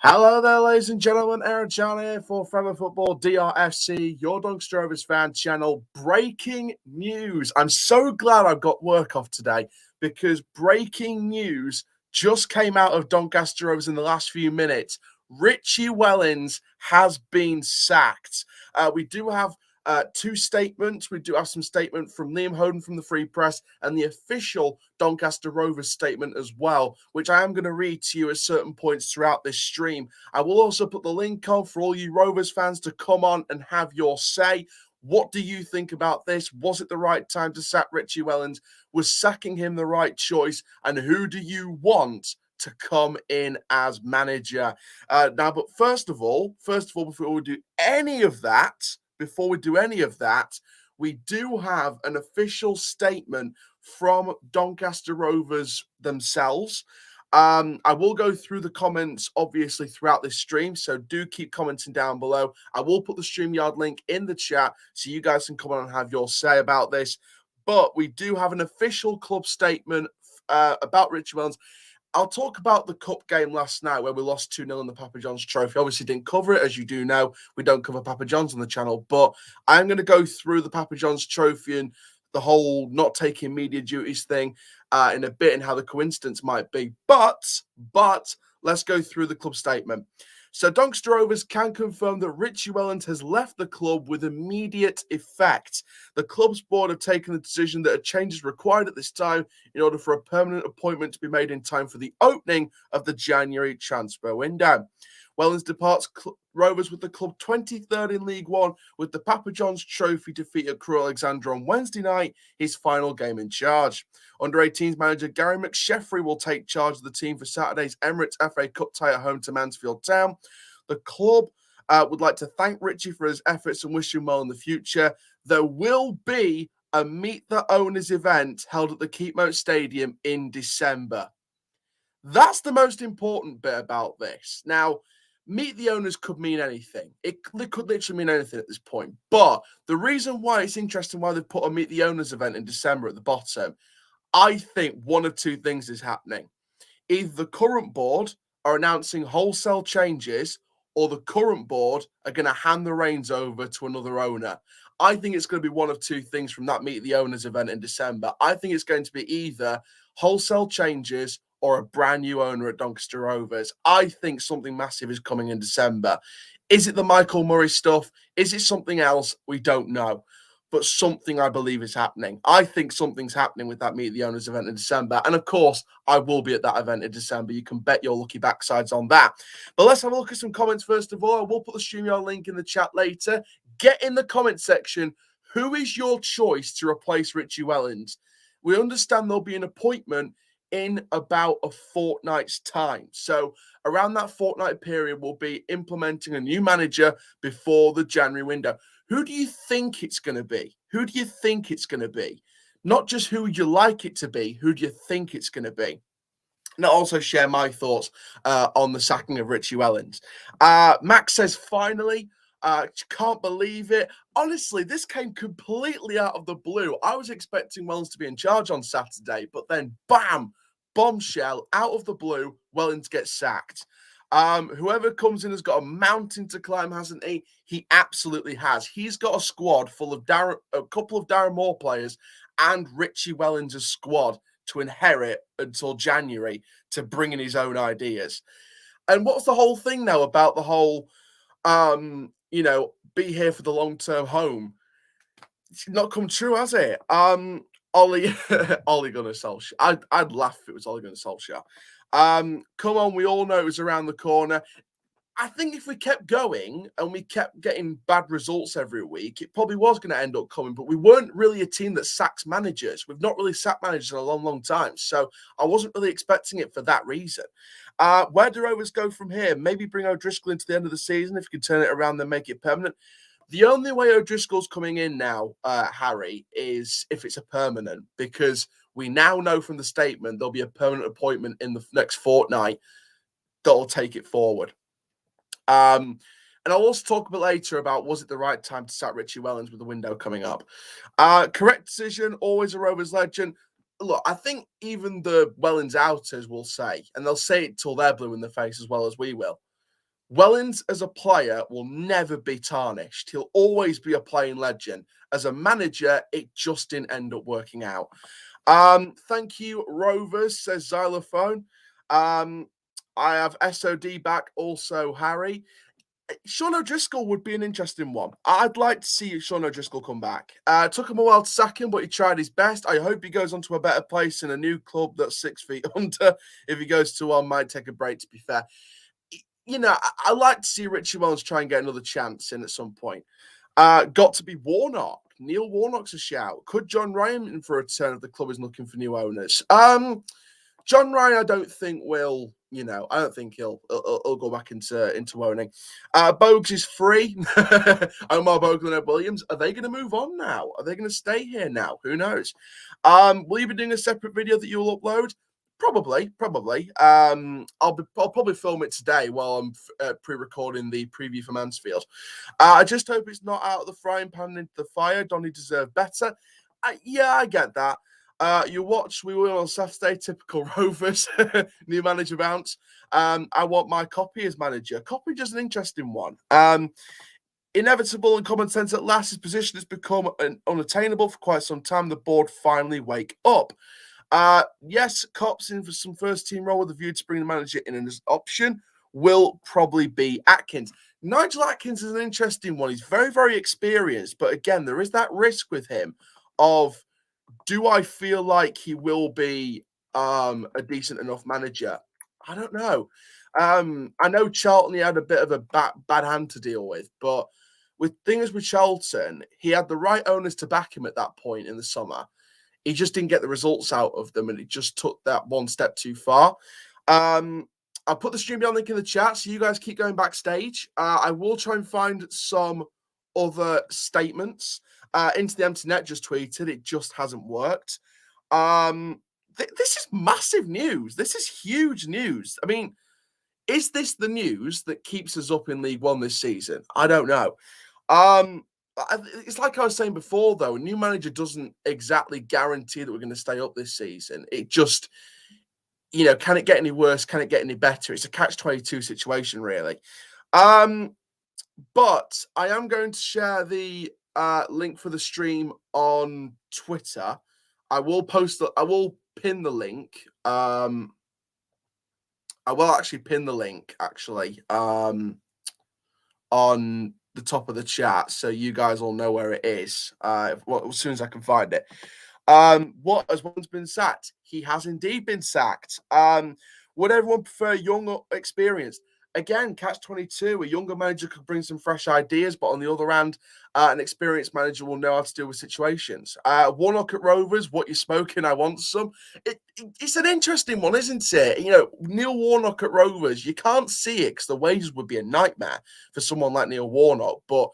Hello there, ladies and gentlemen. Aaron Chan here for Forever Football DRFC, your Doncaster Rovers fan channel. Breaking news. I'm so glad I've got work off today because breaking news just came out of Doncaster Rovers in the last few minutes. Richie Wellens has been sacked. We do have two statements. We do have some statement from Liam Hoden from the Free Press and the official Doncaster Rovers statement as well, which I am going to read to you at certain points throughout this stream. I will also put the link on for all you Rovers fans to come on and have your say. What do you think about this? Was it the right time to sack Richie Wellens? Was sacking him the right choice? And who do you want to come in as manager? But first of all, before we do any of that, we do have an official statement from Doncaster Rovers themselves. I will go through the comments, obviously, throughout this stream, so do keep commenting down below. I will put the StreamYard link in the chat so you guys can come on and have your say about this. But we do have an official club statement about Richie Wellens. I'll talk about the cup game last night where we lost 2-0 in the Papa John's Trophy. Obviously didn't cover it, as you do know. We don't cover Papa John's on the channel, but I'm going to go through the Papa John's Trophy and the whole not taking media duties thing in a bit and how the coincidence might be. But let's go through the club statement. So Doncaster Rovers can confirm that Richie Wellens has left the club with immediate effect. The club's board have taken the decision that a change is required at this time in order for a permanent appointment to be made in time for the opening of the January transfer window. Wellens departs Rovers with the club 23rd in League One with the Papa John's Trophy defeat at Crewe Alexandra on Wednesday night, his final game in charge. Under-18s manager Gary McSheffrey will take charge of the team for Saturday's Emirates FA Cup tie at home to Mansfield Town. The club would like to thank Richie for his efforts and wish him well in the future. There will be a Meet the Owners event held at the Keepmoat Stadium in December. That's the most important bit about this. Now, Meet the Owners could mean anything. It could literally mean anything at this point. But the reason why it's interesting why they've put a Meet the Owners event in December at the bottom, I think one of two things is happening. Either the current board are announcing wholesale changes or the current board are going to hand the reins over to another owner. I think it's going to be one of two things from that Meet the Owners event in December. I think it's going to be either wholesale changes or a brand new owner at Doncaster Rovers. I think something massive is coming in December. Is it the Michael Murray stuff? Is it something else? We don't know. But something I believe is happening. I think something's happening with that Meet the Owners event in December. And of course, I will be at that event in December. You can bet your lucky backsides on that. But let's have a look at some comments first of all. I will put the StreamYard link in the chat later. Get in the comment section. Who is your choice to replace Richie Wellens? We understand there'll be an appointment in about a fortnight's time. So around that fortnight period, we'll be implementing a new manager before the January window. Who do you think it's going to be? Who do you think it's going to be? Not just who you like it to be, who do you think it's going to be? And I'll also share my thoughts on the sacking of Richie Wellens. Max says, finally, can't believe it. Honestly, this came completely out of the blue. I was expecting Wellens to be in charge on Saturday, but then bam, bombshell, out of the blue, Wellens gets sacked. Whoever comes in has got a mountain to climb, hasn't he? He absolutely has. He's got a squad full of a couple of Darren Moore players and Richie Wellens' squad to inherit until January to bring in his own ideas. And what's the whole thing now about the whole, be here for the long-term home? It's not come true, has it? Ole Gunnar Solskjaer. I'd laugh if it was Ole Gunnar Solskjaer. Come on, we all know it was around the corner. I think if we kept going and we kept getting bad results every week, it probably was going to end up coming. But we weren't really a team that sacks managers. We've not really sacked managers in a long, long time. So I wasn't really expecting it for that reason. Where do Rovers go from here? Maybe bring O'Driscoll into the end of the season. If you can turn it around, then make it permanent. The only way O'Driscoll's coming in now, Harry, is if it's a permanent, because we now know from the statement there'll be a permanent appointment in the next fortnight that'll take it forward. And I'll also talk a bit later about was it the right time to sack Richie Wellens with the window coming up. Correct decision, always a Rovers legend. Look, I think even the Wellens outers will say, and they'll say it till they're blue in the face as well as we will, Wellens as a player will never be tarnished. He'll always be a playing legend. As a manager, it just didn't end up working out. Thank you, Rovers, says Xylophone. I have SOD back, also Harry. Sean O'Driscoll would be an interesting one. I'd like to see Sean O'Driscoll come back. Took him a while to sack him, but he tried his best. I hope he goes on to a better place in a new club that's 6 feet under. If he goes to one, might take a break, to be fair. I like to see Richie Wellens try and get another chance in at some point. Got to be Warnock. Neil Warnock's a shout. Could John Ryan in for a return if the club is looking for new owners? John Ryan, I don't think will. I don't think he'll go back into owning. Bogues is free. Omar Bogle and Williams. Are they going to move on now? Are they going to stay here now? Who knows? Will you be doing a separate video that you'll upload? Probably. I'll probably film it today while I'm pre-recording the preview for Mansfield. I just hope it's not out of the frying pan into the fire. Donny deserved better. I get that. You watch, we will on Saturday, typical Rovers, new manager bounce. I want my Copy as manager. Copy is an interesting one. Inevitable and common sense at last, his position has become unattainable for quite some time. The board finally wake up. Yes, Cop's in for some first team role with a view to bring the manager in as option. Will probably be Atkins. Nigel Atkins is an interesting one. He's very, very experienced, but again, there is that risk with him of, do I feel like he will be a decent enough manager? I don't know. I know Charlton, he had a bit of a bad hand to deal with, but with things with Charlton, he had the right owners to back him at that point in the summer. He just didn't get the results out of them, and it just took that one step too far. I'll put the StreamYard link in the chat, so you guys keep going backstage. I will try and find some other statements. Into the Empty Net just tweeted, it just hasn't worked. This is massive news. This is huge news. I mean, is this the news that keeps us up in League One this season? I don't know. It's like I was saying before, though, a new manager doesn't exactly guarantee that we're going to stay up this season. It just, can it get any worse? Can it get any better? It's a catch-22 situation, really. But I am going to share the link for the stream on Twitter. I will pin the link. I will actually pin the link, on the top of the chat, so you guys all know where it is. As soon as I can find it. What has Wellens been sacked? He has indeed been sacked. Would everyone prefer young or experienced? Again, catch-22. A younger manager could bring some fresh ideas, but on the other hand, an experienced manager will know how to deal with situations. Warnock at Rovers, what you're smoking, I want some. It's an interesting one, isn't it? Neil Warnock at Rovers, you can't see it because the wages would be a nightmare for someone like Neil Warnock. But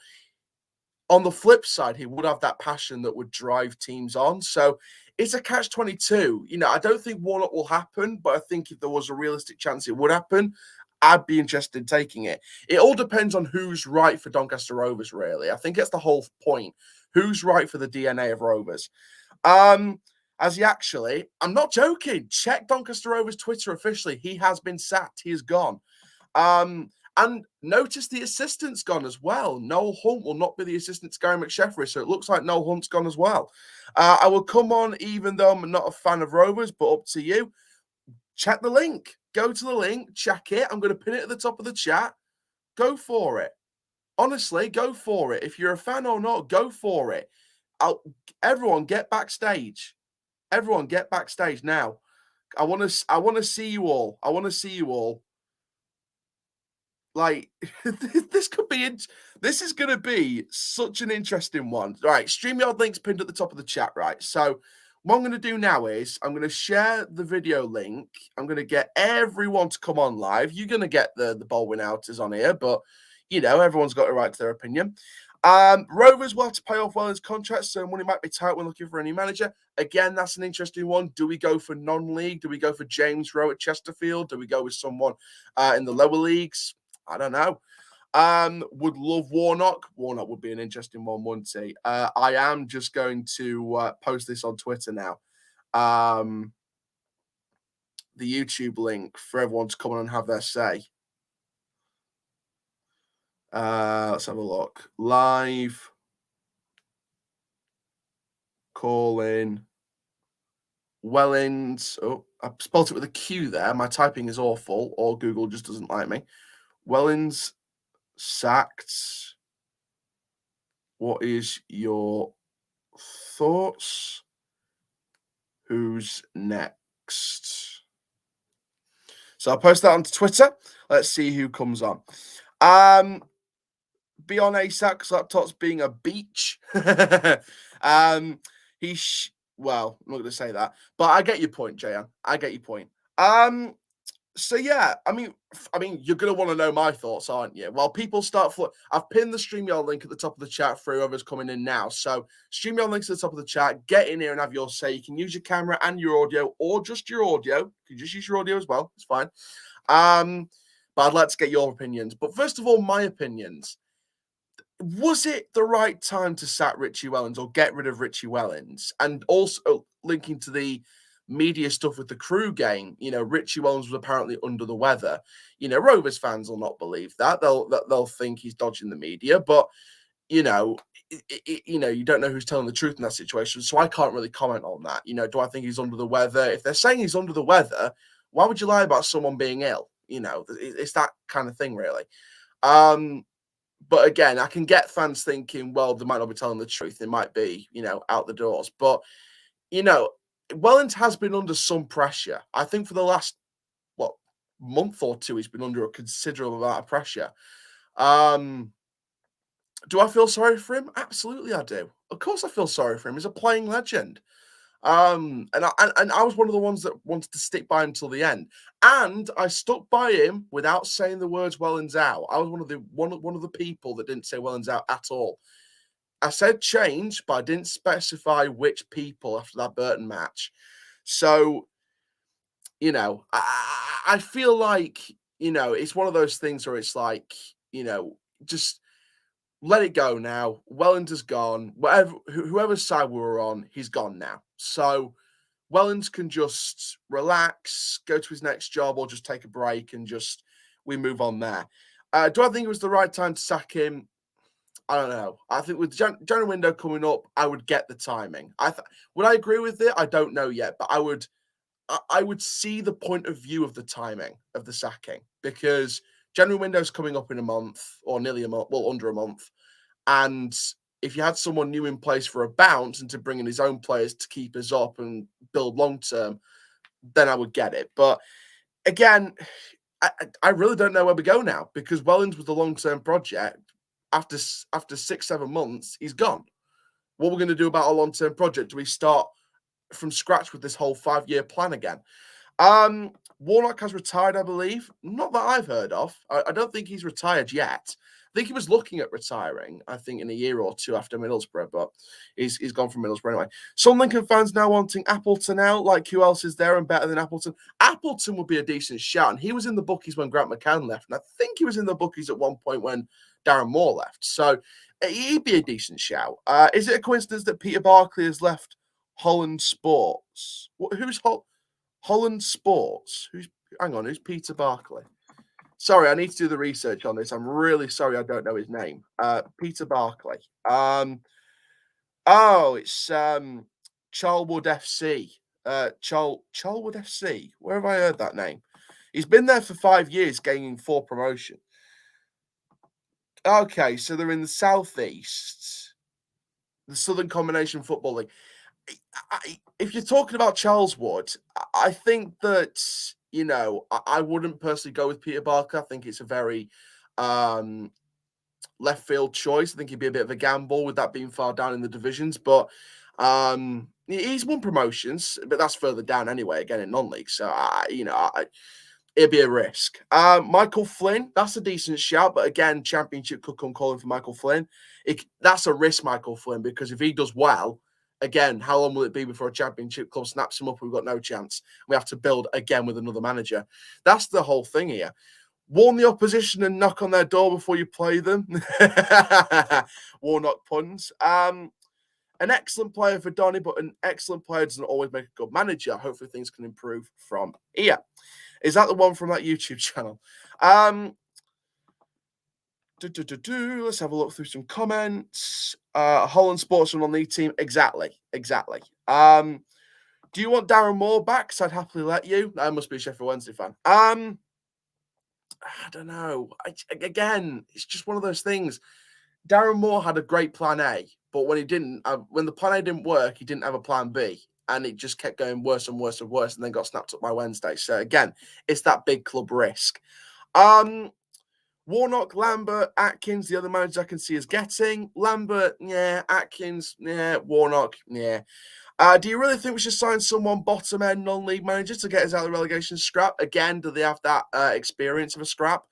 on the flip side, he would have that passion that would drive teams on. So it's a catch-22. I don't think Warnock will happen, but I think if there was a realistic chance it would happen, I'd be interested in taking it. It all depends on who's right for Doncaster Rovers, really. I think that's the whole point. Who's right for the DNA of Rovers? I'm not joking. Check Doncaster Rovers Twitter officially. He has been sacked. He is gone. And notice the assistant's gone as well. Noel Hunt will not be the assistant to Gary McSheffrey, so it looks like Noel Hunt's gone as well. I will come on even though I'm not a fan of Rovers, but up to you. Check the link. Go to the link. Check it. I'm going to pin it at the top of the chat. Go for it. Honestly, go for it. If you're a fan or not, go for it. Everyone get backstage. Everyone get backstage now. I want to see you all. I want to see you all. Like, this is going to be such an interesting one. Right, StreamYard link's pinned at the top of the chat, right? So what I'm going to do now is I'm going to share the video link. I'm going to get everyone to come on live. You're going to get the Baldwin outers on here, but, everyone's got a right to their opinion. Rovers will have to pay off Wellens' contract, so money might be tight when looking for a new manager. Again, that's an interesting one. Do we go for non-league? Do we go for James Rowe at Chesterfield? Do we go with someone in the lower leagues? I don't know. Would love Warnock. Warnock would be an interesting one, wouldn't he? I am just going to post this on Twitter now. The YouTube link for everyone to come on and have their say. 3, 2, 1. Right, StreamYard link's pinned at the top of the chat. So you guys all know where it is. I will come on even though I'm not a fan of Rovers, but up to you. Check the link. Go to the link. Check it. I'm going to pin it at the top of the chat. Go for it. Honestly, go for it. If you're a fan or not, go for it. Let's have a look. Live call-in. Wellens. Oh, I spelled it with a Q there. My typing is awful, or Google just doesn't like me. Wellens sacked. What is your thoughts? Who's next? So I'll post that onto Twitter. Let's see who comes on. Be on ASAC's laptop's being a beach. Well, I'm not going to say that, but I get your point, Jayan. I get your point. So yeah, I mean, you're gonna want to know my thoughts, aren't you? Well, people start. I've pinned the StreamYard link at the top of the chat for whoever's coming in now. So StreamYard links at the top of the chat. Get in here and have your say. You can use your camera and your audio, or just your audio. You can just use your audio as well. It's fine. But I'd like to get your opinions. But first of all, my opinions. Was it the right time to sack Richie Wellens or get rid of Richie Wellens? And also linking to the media stuff with the Crew game, Richie Wellens was apparently under the weather. Rovers fans will not believe that. They'll think he's dodging the media, but you don't know who's telling the truth in that situation. So I can't really comment on that. Do I think he's under the weather? If they're saying he's under the weather, why would you lie about someone being ill? It's that kind of thing, really. But again, I can get fans thinking, well, they might not be telling the truth. They might be, out the doors. But, Wellens has been under some pressure. I think for the last, month or two, he's been under a considerable amount of pressure. Do I feel sorry for him? Absolutely, I do. Of course I feel sorry for him. He's a playing legend. And I was one of the ones that wanted to stick by him till the end, and I stuck by him without saying the words Wellens out. I was one of the people that didn't say Wellens out at all. I said change, but I didn't specify which people after that Burton match. So, I feel like it's one of those things where it's like just let it go now. Wellens is gone. Whoever's side we were on, he's gone now. So Wellens can just relax, go to his next job, or just take a break and we move on there. Do I think it was the right time to sack him? I don't know. I think with the January window coming up, I would get the timing. Would I agree with it? I don't know yet, but I would see the point of view of the timing of the sacking, because January window's coming up in a month, or nearly a month, under a month. And if you had someone new in place for a bounce and to bring in his own players to keep us up and build long term, then I would get it. But again, I really don't know where we go now, because Wellens was the long term project. After 6-7 months, he's gone. What we're going to do about our long term project? Do we start from scratch with this whole 5-year plan again? Warnock has retired, I believe. Not that I've heard of. I don't think he's retired yet. I think he was looking at retiring, I think, in a year or two after Middlesbrough, but he's gone from Middlesbrough anyway. Some Lincoln fans now wanting Appleton out. Like, who else is there and better than Appleton? Appleton would be a decent shout, and he was in the bookies when Grant McCann left, and I think he was in the bookies at one point when Darren Moore left. So he'd be a decent shout. Is it a coincidence that Peter Barclay has left Holland Sports? Who's Holland Sports? Who's Peter Barclay? Sorry, I need to do the research on this. I'm really sorry I don't know his name. Peter Barclay. It's Charlwood FC. Charlwood FC. Where have I heard that name? He's been there for 5 years, gaining 4 promotion. Okay, so they're in the Southeast, the Southern Combination Football League. If you're talking about Charleswood, I think that, I wouldn't personally go with Peter Barker. I think it's a very left field choice. I think he'd be a bit of a gamble with that being far down in the divisions, but he's won promotions, but that's further down anyway, again in non-league. So, it'd be a risk. Michael Flynn, that's a decent shout, but again, Championship could come calling for Michael Flynn. That's a risk, Michael Flynn, because if he does well, again, how long will it be before a Championship club snaps him up? We've got no chance. We have to build again with another manager. That's the whole thing here. Warn the opposition and knock on their door before you play them. Warnock puns. An excellent player for Donny, but an excellent player doesn't always make a good manager. Hopefully things can improve from here. Is that the one from that YouTube channel? Let's have a look through some comments. Holland Sportsman on the team. Exactly. Do you want Darren Moore back? Because I'd happily let you. I must be a Sheffield Wednesday fan. I don't know. Again, it's just one of those things. Darren Moore had a great plan A, but when when the plan A didn't work, he didn't have a plan B, and it just kept going worse and worse and worse, and then got snapped up by Wednesday. So again, it's that big club risk. Warnock, Lambert, Atkins, the other managers I can see is getting. Lambert, yeah. Atkins, yeah. Warnock, yeah. Do you really think we should sign someone bottom end non-league manager to get us out of the relegation scrap? Again, do they have that experience of a scrap?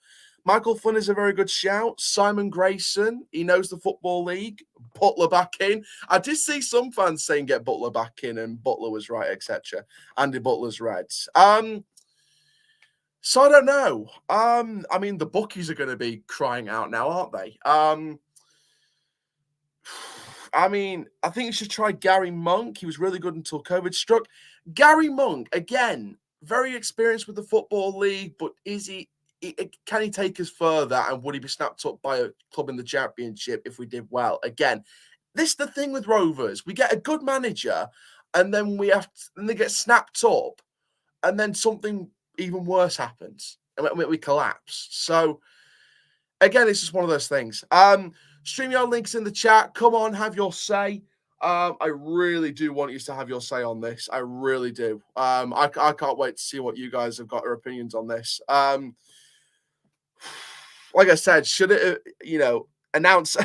Michael Flynn is a very good shout. Simon Grayson, he knows the Football League. Butler back in. I did see some fans saying get Butler back in, and Butler was right, etc. Andy Butler's Reds. So I don't know. I mean, the bookies are going to be crying out now, aren't they? I mean, I think you should try Gary Monk. He was really good until COVID struck. Gary Monk, again, very experienced with the Football League, but can he take us further, and would he be snapped up by a club in the Championship if we did well? Again, this is the thing with Rovers. We get a good manager, and then they get snapped up, and then something even worse happens, and we collapse. So, again, it's just one of those things. StreamYard links in the chat. Come on, have your say. I really do want you to have your say on this. I really do. I can't wait to see what you guys have got your opinions on this. Like I said, should it, announce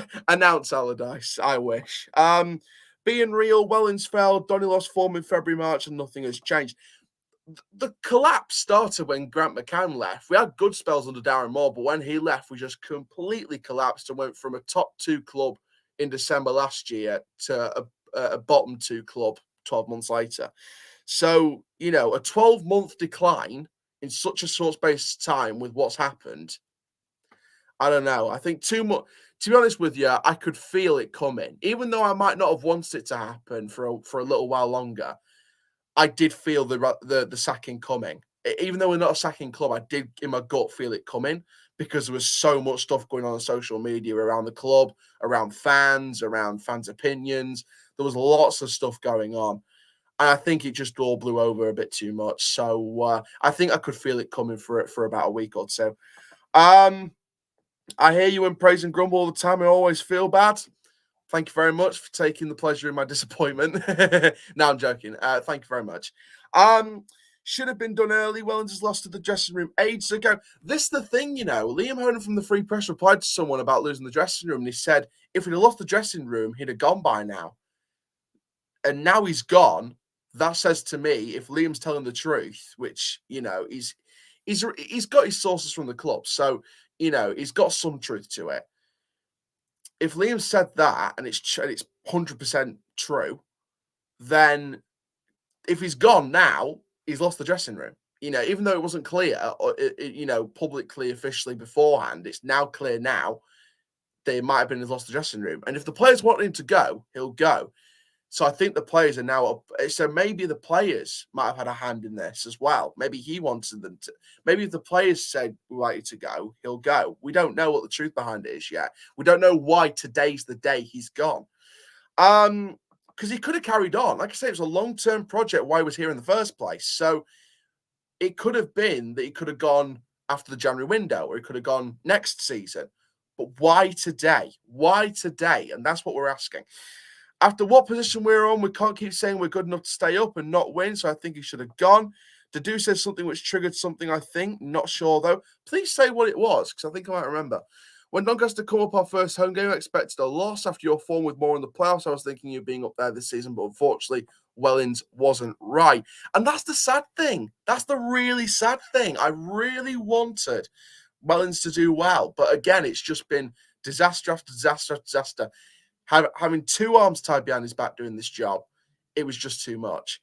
Allardyce? I wish. Being real, Wellens fell. Donny lost form in February, March, and nothing has changed. The collapse started when Grant McCann left. We had good spells under Darren Moore, but when he left, we just completely collapsed and went from a top 2 club in December last year to a bottom 2 club 12 months later. So, a 12-month decline in such a short space of time with what's happened, I don't know. I think too much. To be honest with you, I could feel it coming. Even though I might not have wanted it to happen for a little while longer, I did feel the sacking coming. Even though we're not a sacking club, I did in my gut feel it coming because there was so much stuff going on social media around the club, around fans opinions. There was lots of stuff going on. And I think it just all blew over a bit too much. So I think I could feel it coming for about a week or two. I hear you in praise and grumble all the time. I always feel bad. Thank you very much for taking the pleasure in my disappointment. No, I'm joking. Thank you very much. Should have been done early. Wellens has lost to the dressing room ages ago. This is the thing, Liam Honan from the Free Press replied to someone about losing the dressing room, and he said if he'd have lost the dressing room, he'd have gone by now. And now he's gone. That says to me, if Liam's telling the truth, which, he's got his sources from the club, so, he's got some truth to it. If Liam said that and it's 100% true, then if he's gone now, he's lost the dressing room. Even though it wasn't clear, publicly, officially beforehand, it's now clear now that it might have been he's lost the dressing room. And if the players want him to go, he'll go. So I think the players are now. So maybe the players might have had a hand in this as well. Maybe he wanted them to. Maybe if the players said we want you to go, he'll go. We don't know what the truth behind it is yet. We don't know why today's the day he's gone. Because he could have carried on. Like I say, it was a long-term project. Why he was here in the first place? So it could have been that he could have gone after the January window, or he could have gone next season. But why today? Why today? And that's what we're asking. After what position we're on, we can't keep saying we're good enough to stay up and not win, so I think he should have gone. Dadu says something which triggered something, I think. Not sure, though. Please say what it was, because I think I might remember. When Doncaster come up our first home game, I expected a loss. After your form with more in the playoffs, I was thinking you being up there this season, but unfortunately, Wellens wasn't right. And that's the sad thing. That's the really sad thing. I really wanted Wellens to do well, but again, it's just been disaster after disaster after disaster. Having 2 arms tied behind his back doing this job, it was just too much.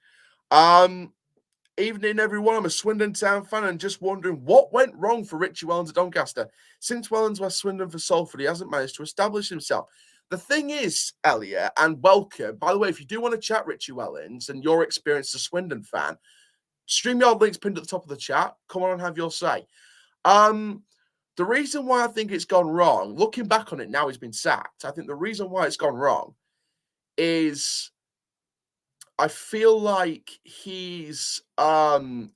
Evening, everyone. I'm a Swindon Town fan and just wondering what went wrong for Richie Wellens at Doncaster. Since Wellens left Swindon for Salford, he hasn't managed to establish himself. The thing is, Elliot, and welcome. By the way, if you do want to chat Richie Wellens and your experience as a Swindon fan, StreamYard links pinned at the top of the chat. Come on and have your say. The reason why I think it's gone wrong, looking back on it now, he's been sacked. I think the reason why it's gone wrong is I feel like he's the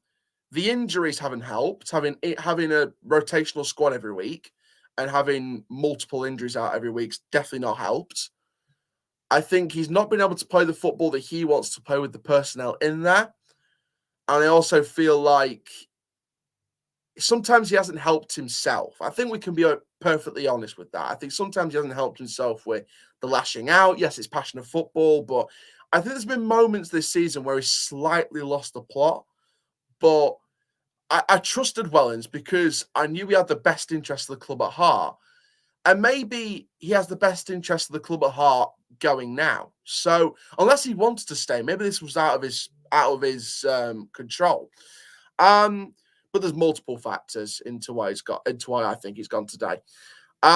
injuries haven't helped. Having a rotational squad every week and having multiple injuries out every week's definitely not helped. I think he's not been able to play the football that he wants to play with the personnel in there. And I also feel like sometimes he hasn't helped himself. I think we can be perfectly honest with that. I think sometimes he hasn't helped himself with the lashing out. Yes, it's passion of football, but I think there's been moments this season where he's slightly lost the plot. But I trusted Wellens because I knew he had the best interest of the club at heart. And maybe he has the best interest of the club at heart going now. So unless he wants to stay, maybe this was out of his control. But there's multiple factors into why I think he's gone today.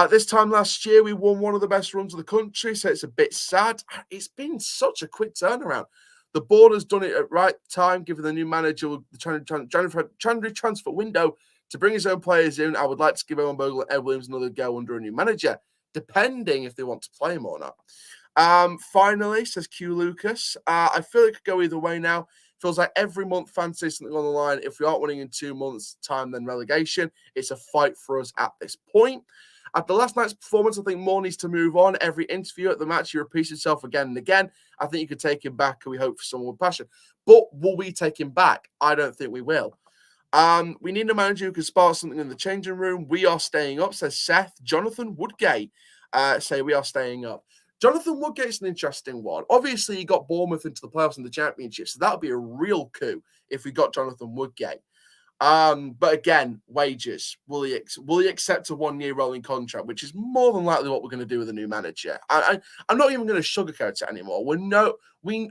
This time last year, we won one of the best runs of the country, so it's a bit sad. It's been such a quick turnaround. The board has done it at right time, giving the new manager the January transfer window to bring his own players in. I would like to give Owen Bogle and Ed Williams another go under a new manager, depending if they want to play him or not. Finally, says Q Lucas, I feel it could go either way now. Feels like every month fans say something on the line. If we aren't winning in 2 months' time, then relegation. It's a fight for us at this point. After last night's performance, I think more needs to move on. Every interview at the match, he repeats himself again and again. I think you could take him back, and we hope for someone with passion. But will we take him back? I don't think we will. We need a manager who can spark something in the changing room. We are staying up, says Seth. Jonathan Woodgate say we are staying up. Jonathan Woodgate's an interesting one. Obviously, he got Bournemouth into the playoffs and the championship, so that would be a real coup if we got Jonathan Woodgate. But again, wages. Will he accept a 1-year rolling contract, which is more than likely what we're going to do with a new manager? I'm not even going to sugarcoat it anymore.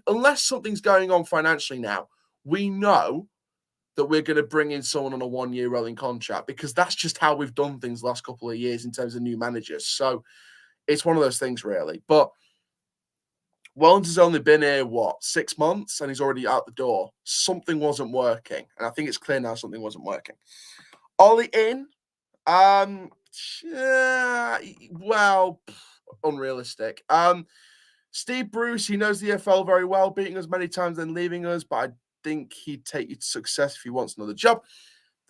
Unless something's going on financially now, we know that we're going to bring in someone on a 1-year rolling contract because that's just how we've done things the last couple of years in terms of new managers. So it's one of those things, really. But Wellens has only been here, 6 months, and he's already out the door. Something wasn't working, and I think it's clear now something wasn't working. Ollie in, unrealistic. Steve Bruce, he knows the EFL very well, beating us many times and leaving us, but I think he'd take you to success if he wants another job.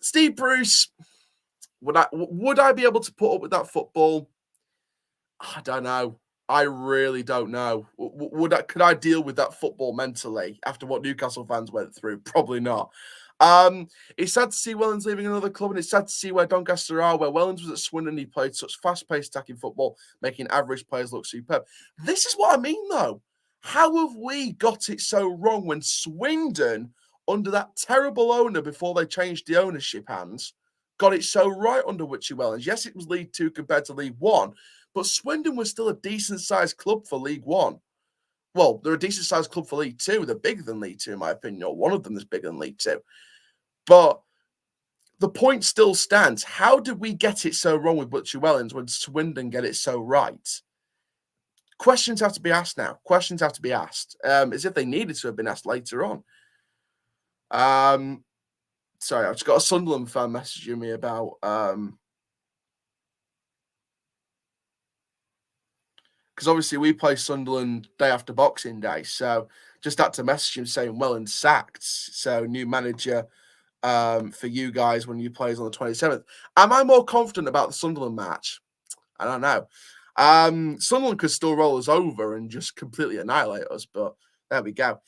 Steve Bruce, would I be able to put up with that football? I don't know. I really don't know. Could I deal with that football mentally after what Newcastle fans went through? Probably not. It's sad to see Wellens leaving another club, and it's sad to see where Doncaster are, where Wellens was at Swindon. He played such fast-paced attacking football, making average players look superb. This is what I mean, though. How have we got it so wrong when Swindon, under that terrible owner before they changed the ownership hands, got it so right under Richie Wellens? Yes, it was League 2 compared to League 1, but Swindon was still a decent-sized club for League 1. Well, they're a decent-sized club for League 2. They're bigger than League 2, in my opinion, or one of them is bigger than League 2. But the point still stands. How did we get it so wrong with Richie Wellens when Swindon get it so right? Questions have to be asked now. Questions have to be asked, as if they needed to have been asked later on. Sorry, I've just got a Sunderland fan messaging me about... because obviously we play Sunderland day after Boxing Day, so just had to message him saying Wellens sacked, so new manager for you guys when you play on the 27th. Am I more confident about the Sunderland match? I don't know. Sunderland could still roll us over and just completely annihilate us, but there we go.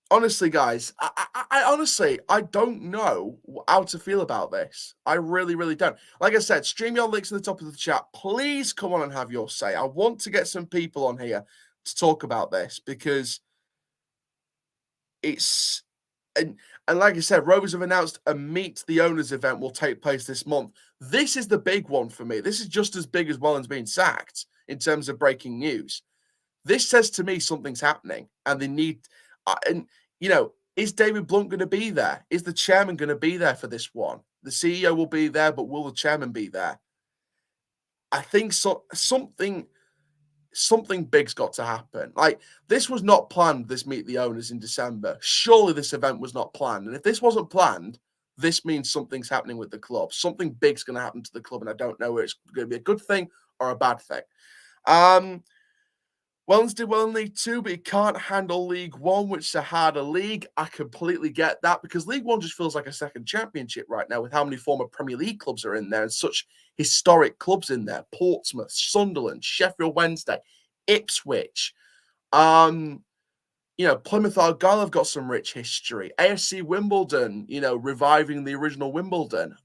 Honestly, guys, I honestly don't know how to feel about this. I really, really don't. Like I said, stream your links in the top of the chat. Please come on and have your say. I want to get some people on here to talk about this because it's... And like I said, Rovers have announced a Meet the Owners event will take place this month. This is the big one for me. This is just as big as Wellens being sacked in terms of breaking news. This says to me something's happening and they need... and, you know, is David Blunt going to be there? Is the chairman going to be there for this one? The CEO will be there, but will the chairman be there? I think something big's got to happen. Like, this was not planned, this Meet the Owners in December. Surely this event was not planned. And if this wasn't planned, this means something's happening with the club. Something big's going to happen to the club, and I don't know whether it's going to be a good thing or a bad thing. Wellens did well in League Two, but he can't handle League One, which is a harder league. I completely get that, because League One just feels like a second championship right now with how many former Premier League clubs are in there and such historic clubs in there. Portsmouth, Sunderland, Sheffield Wednesday, Ipswich. Plymouth Argyle have got some rich history. AFC Wimbledon, reviving the original Wimbledon.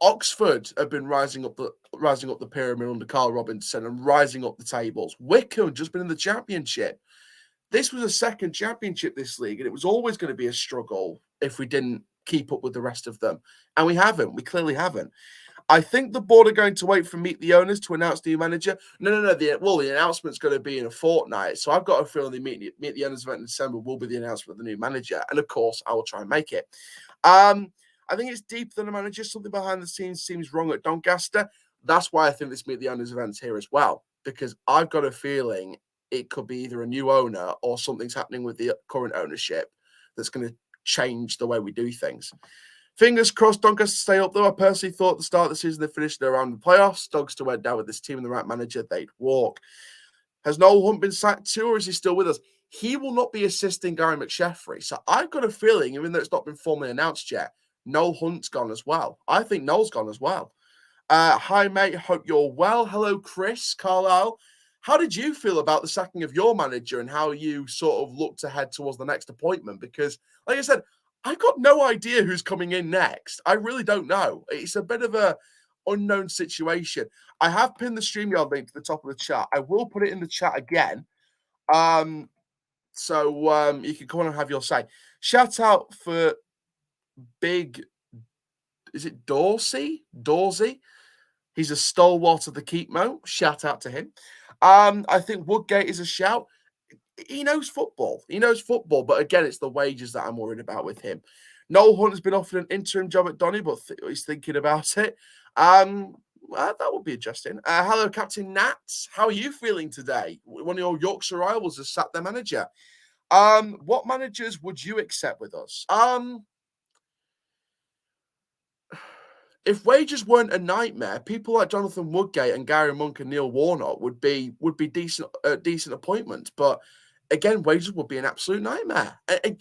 Oxford have been rising up the pyramid under Carl Robinson and rising up the tables. Wycombe just been in the championship. This was a second championship, this league, and it was always going to be a struggle if we didn't keep up with the rest of them. And we haven't. We clearly haven't. I think the board are going to wait for Meet the Owners to announce the new manager. No. The announcement's going to be in a fortnight. So I've got a feeling the Meet the Owners event in December will be the announcement of the new manager. And of course, I will try and make it. I think it's deeper than a manager. Something behind the scenes seems wrong at Doncaster. That's why I think this Meet the Owners event's here as well, because I've got a feeling it could be either a new owner or something's happening with the current ownership that's going to change the way we do things. Fingers crossed Doncaster stay up, though. I personally thought at the start of the season they finished around the playoffs. Doncaster went down with this team and the right manager, they'd walk. Has Noel Hunt been sacked too, or is he still with us? He will not be assisting Gary McSheffrey. So I've got a feeling, even though it's not been formally announced yet, Noel Hunt's gone as well. I think Noel's gone as well. Hi, mate. Hope you're well. Hello, Chris Carlisle. How did you feel about the sacking of your manager and how you sort of looked ahead towards the next appointment? Because, like I said, I've got no idea who's coming in next. I really don't know. It's a bit of a unknown situation. I have pinned the StreamYard link to the top of the chat. I will put it in the chat again. So you can come on and have your say. Shout out for Big, is it Dorsey? He's a stalwart of the Keep Mo. Shout out to him. I think Woodgate is a shout. He knows football. But again, it's the wages that I'm worried about with him. Noel Hunt has been offered an interim job at Donny, but he's thinking about it. That would be interesting. Hello, Captain Nats. How are you feeling today? One of your Yorkshire rivals has sacked their manager. What managers would you accept with us? If wages weren't a nightmare, people like Jonathan Woodgate and Gary Monk and Neil Warnock would be decent appointments. But again, wages would be an absolute nightmare. I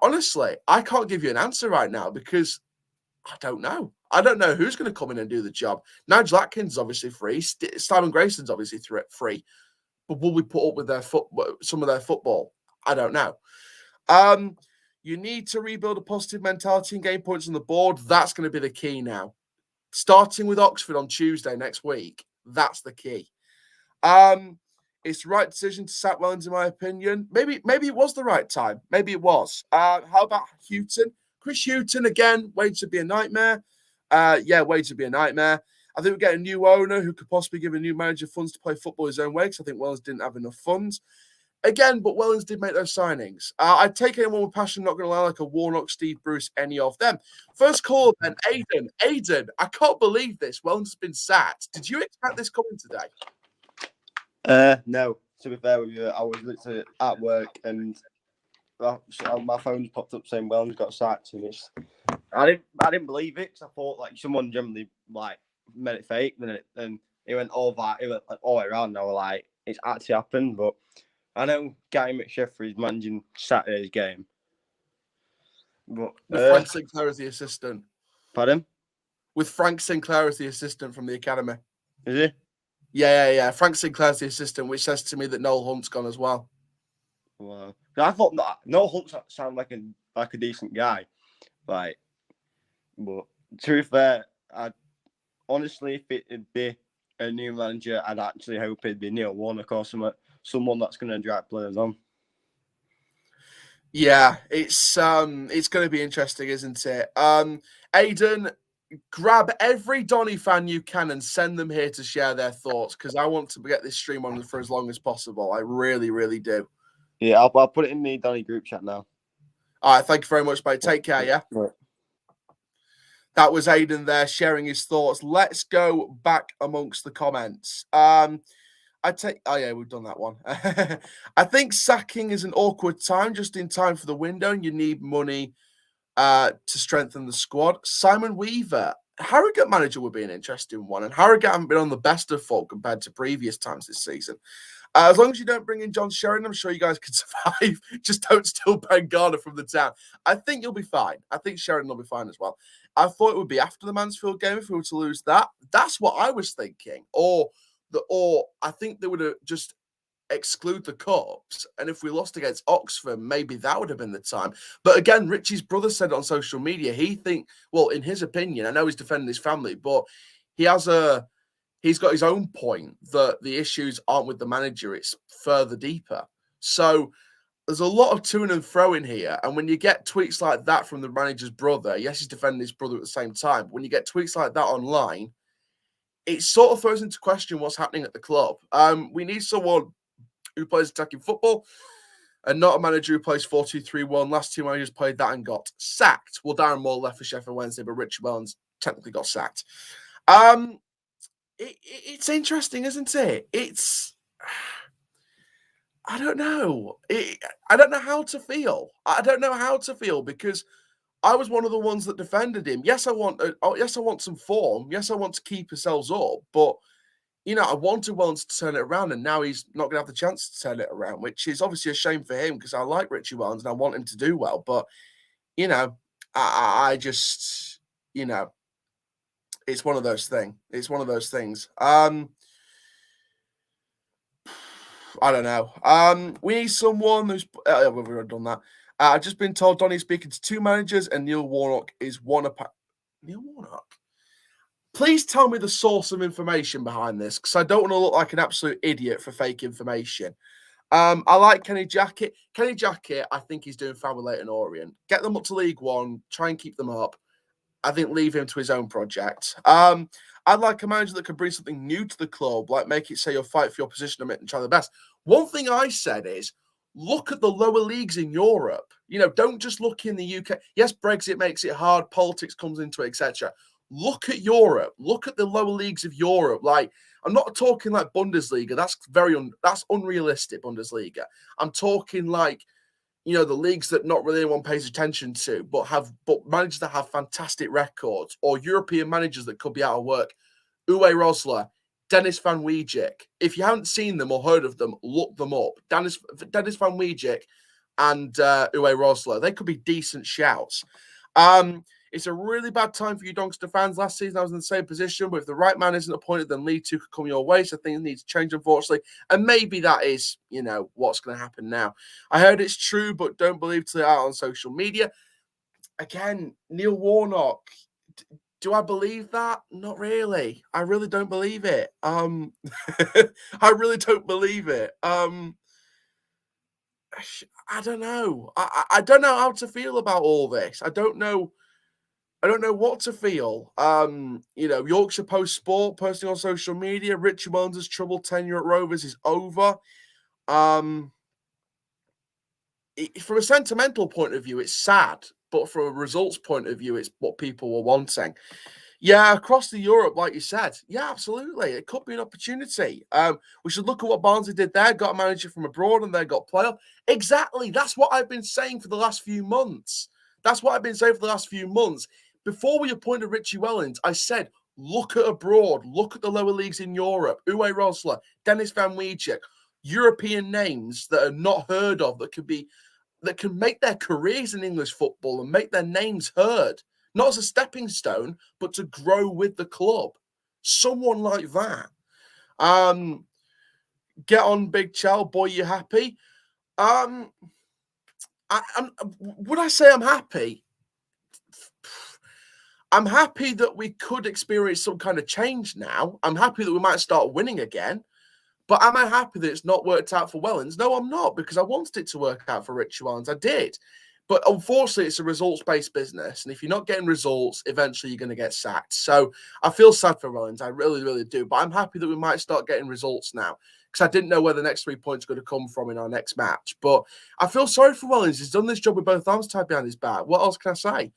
honestly, I can't give you an answer right now because I don't know. I don't know who's going to come in and do the job. Nigel Atkins is obviously free. Simon Grayson's obviously free. But will we put up with some of their football? I don't know. You need to rebuild a positive mentality and gain points on the board. That's going to be the key now. Starting with Oxford on Tuesday next week, that's the key. It's the right decision to sack Wellens, in my opinion. Maybe it was the right time. Maybe it was. How about Houghton? Chris Houghton, again, wages would be a nightmare. Wages would be a nightmare. I think we get a new owner who could possibly give a new manager funds to play football his own way, because I think Wellens didn't have enough funds. Again, but Wellens did make those signings. I'd take anyone with passion, not going to lie, like a Warnock, Steve Bruce, any of them. First call then, Aidan. Aidan, I can't believe this. Wellens has been sacked. Did you expect this coming today? No. To be fair with you, I was literally at work and my phone popped up saying Wellens got sacked, and I didn't believe it, because I thought like someone generally like made it fake, and it went all the way around. And I was like, it's actually happened. But I know Gary McSheffrey is managing Saturday's game. But with Frank Sinclair as the assistant. Pardon? With Frank Sinclair as the assistant from the academy. Is he? Yeah. Frank Sinclair's the assistant, which says to me that Noel Hunt's gone as well. Wow. I thought Noel Hunt sounded like a decent guy. But to be fair, honestly, if it'd be a new manager, I'd actually hope it'd be Neil Warnock or someone that's going to drag players on. Yeah, it's going to be interesting, isn't it? Aidan, grab every Donny fan you can and send them here to share their thoughts, because I want to get this stream on for as long as possible. I really, really do. Yeah, I'll put it in the Donny group chat now. All right, thank you very much, mate. Take care, yeah? Right. That was Aidan there sharing his thoughts. Let's go back amongst the comments. Oh yeah, we've done that one. I think sacking is an awkward time, just in time for the window, and you need money to strengthen the squad. Simon Weaver, Harrogate manager would be an interesting one, and Harrogate haven't been on the best of form compared to previous times this season. As long as you don't bring in John Sheridan, I'm sure you guys can survive. Just don't steal Ben Garner from the town. I think you'll be fine. I think Sheridan will be fine as well. I thought it would be after the Mansfield game if we were to lose that. That's what I was thinking. Or I think they would have just exclude the Cups, and if we lost against Oxford, maybe that would have been the time. But again, Richie's brother said on social media, in his opinion, I know he's defending his family, but he's got his own point that the issues aren't with the manager, it's further deeper. So there's a lot of to and fro in here, and when you get tweets like that from the manager's brother, yes, he's defending his brother at the same time, but when you get tweets like that online, it sort of throws into question what's happening at the club. We need someone who plays attacking football and not a manager who plays 4-2-3-1. Last two managers played that and got sacked. Well, Darren Moore left for Sheffield Wednesday, but Richie Wellens technically got sacked. It's interesting, isn't it? I don't know. I don't know how to feel. I don't know how to feel because I was one of the ones that defended him. Yes, I want some form. Yes, I want to keep ourselves up, but I wanted Wellens to turn it around, and now he's not going to have the chance to turn it around, which is obviously a shame for him because I like Richie Wellens and I want him to do well. But, I just, it's one of those things. It's one of those things. I don't know. We need someone who's... we've already done that. I've just been told Donny's speaking to two managers and Neil Warnock is one apart. Neil Warnock? Please tell me the source of information behind this, because I don't want to look like an absolute idiot for fake information. I like Kenny Jackett. Kenny Jackett, I think he's doing fine with Leyton Orient. Get them up to League One. Try and keep them up. I think leave him to his own project. I'd like a manager that can bring something new to the club, like make it say you'll fight for your position and try the best. One thing I said is, look at the lower leagues in Europe. Don't just look in the UK. Yes, Brexit makes it hard. Politics comes into it, etc. Look at Europe. Look at the lower leagues of Europe. Like, I'm not talking like Bundesliga. That's unrealistic, Bundesliga. I'm talking like, the leagues that not really anyone pays attention to, but managers that have fantastic records, or European managers that could be out of work. Uwe Rosler, Dennis Van Wijek. If you haven't seen them or heard of them, look them up. Dennis Van Wijek and Uwe Rosler. They could be decent shouts. It's a really bad time for you Doncaster fans. Last season, I was in the same position, but if the right man isn't appointed, then League Two could come your way. So things need to change, unfortunately. And maybe that is, what's going to happen now. I heard it's true, but don't believe till it's out on social media. Again, Neil Warnock. Do I believe that? Not really. I really don't believe it. I really don't believe it. I don't know. I don't know how to feel about all this. I don't know what to feel. Yorkshire Post Sport posting on social media, Richie Wellens' troubled tenure at Rovers is over. From a sentimental point of view, it's sad, but from a results point of view, it's what people were wanting. Yeah, across the Europe, like you said, yeah, absolutely. It could be an opportunity. We should look at what Barnsley did there, got a manager from abroad and they got playoff. Exactly. That's what I've been saying for the last few months. Before we appointed Richie Wellens, I said, look at abroad, look at the lower leagues in Europe, Uwe Rosler, Dennis Van Wijek, European names that are not heard of, that can make their careers in English football and make their names heard, not as a stepping stone, but to grow with the club. Someone like that. Get on, Big Chow, boy, you happy? Would I say I'm happy? I'm happy that we could experience some kind of change now. I'm happy that we might start winning again. But am I happy that it's not worked out for Wellens? No, I'm not, because I wanted it to work out for Richie Wellens. I did. But unfortunately, it's a results-based business. And if you're not getting results, eventually you're going to get sacked. So I feel sad for Wellens. I really, really do. But I'm happy that we might start getting results now, because I didn't know where the next 3 points are going to come from in our next match. But I feel sorry for Wellens. He's done this job with both arms tied behind his back. What else can I say?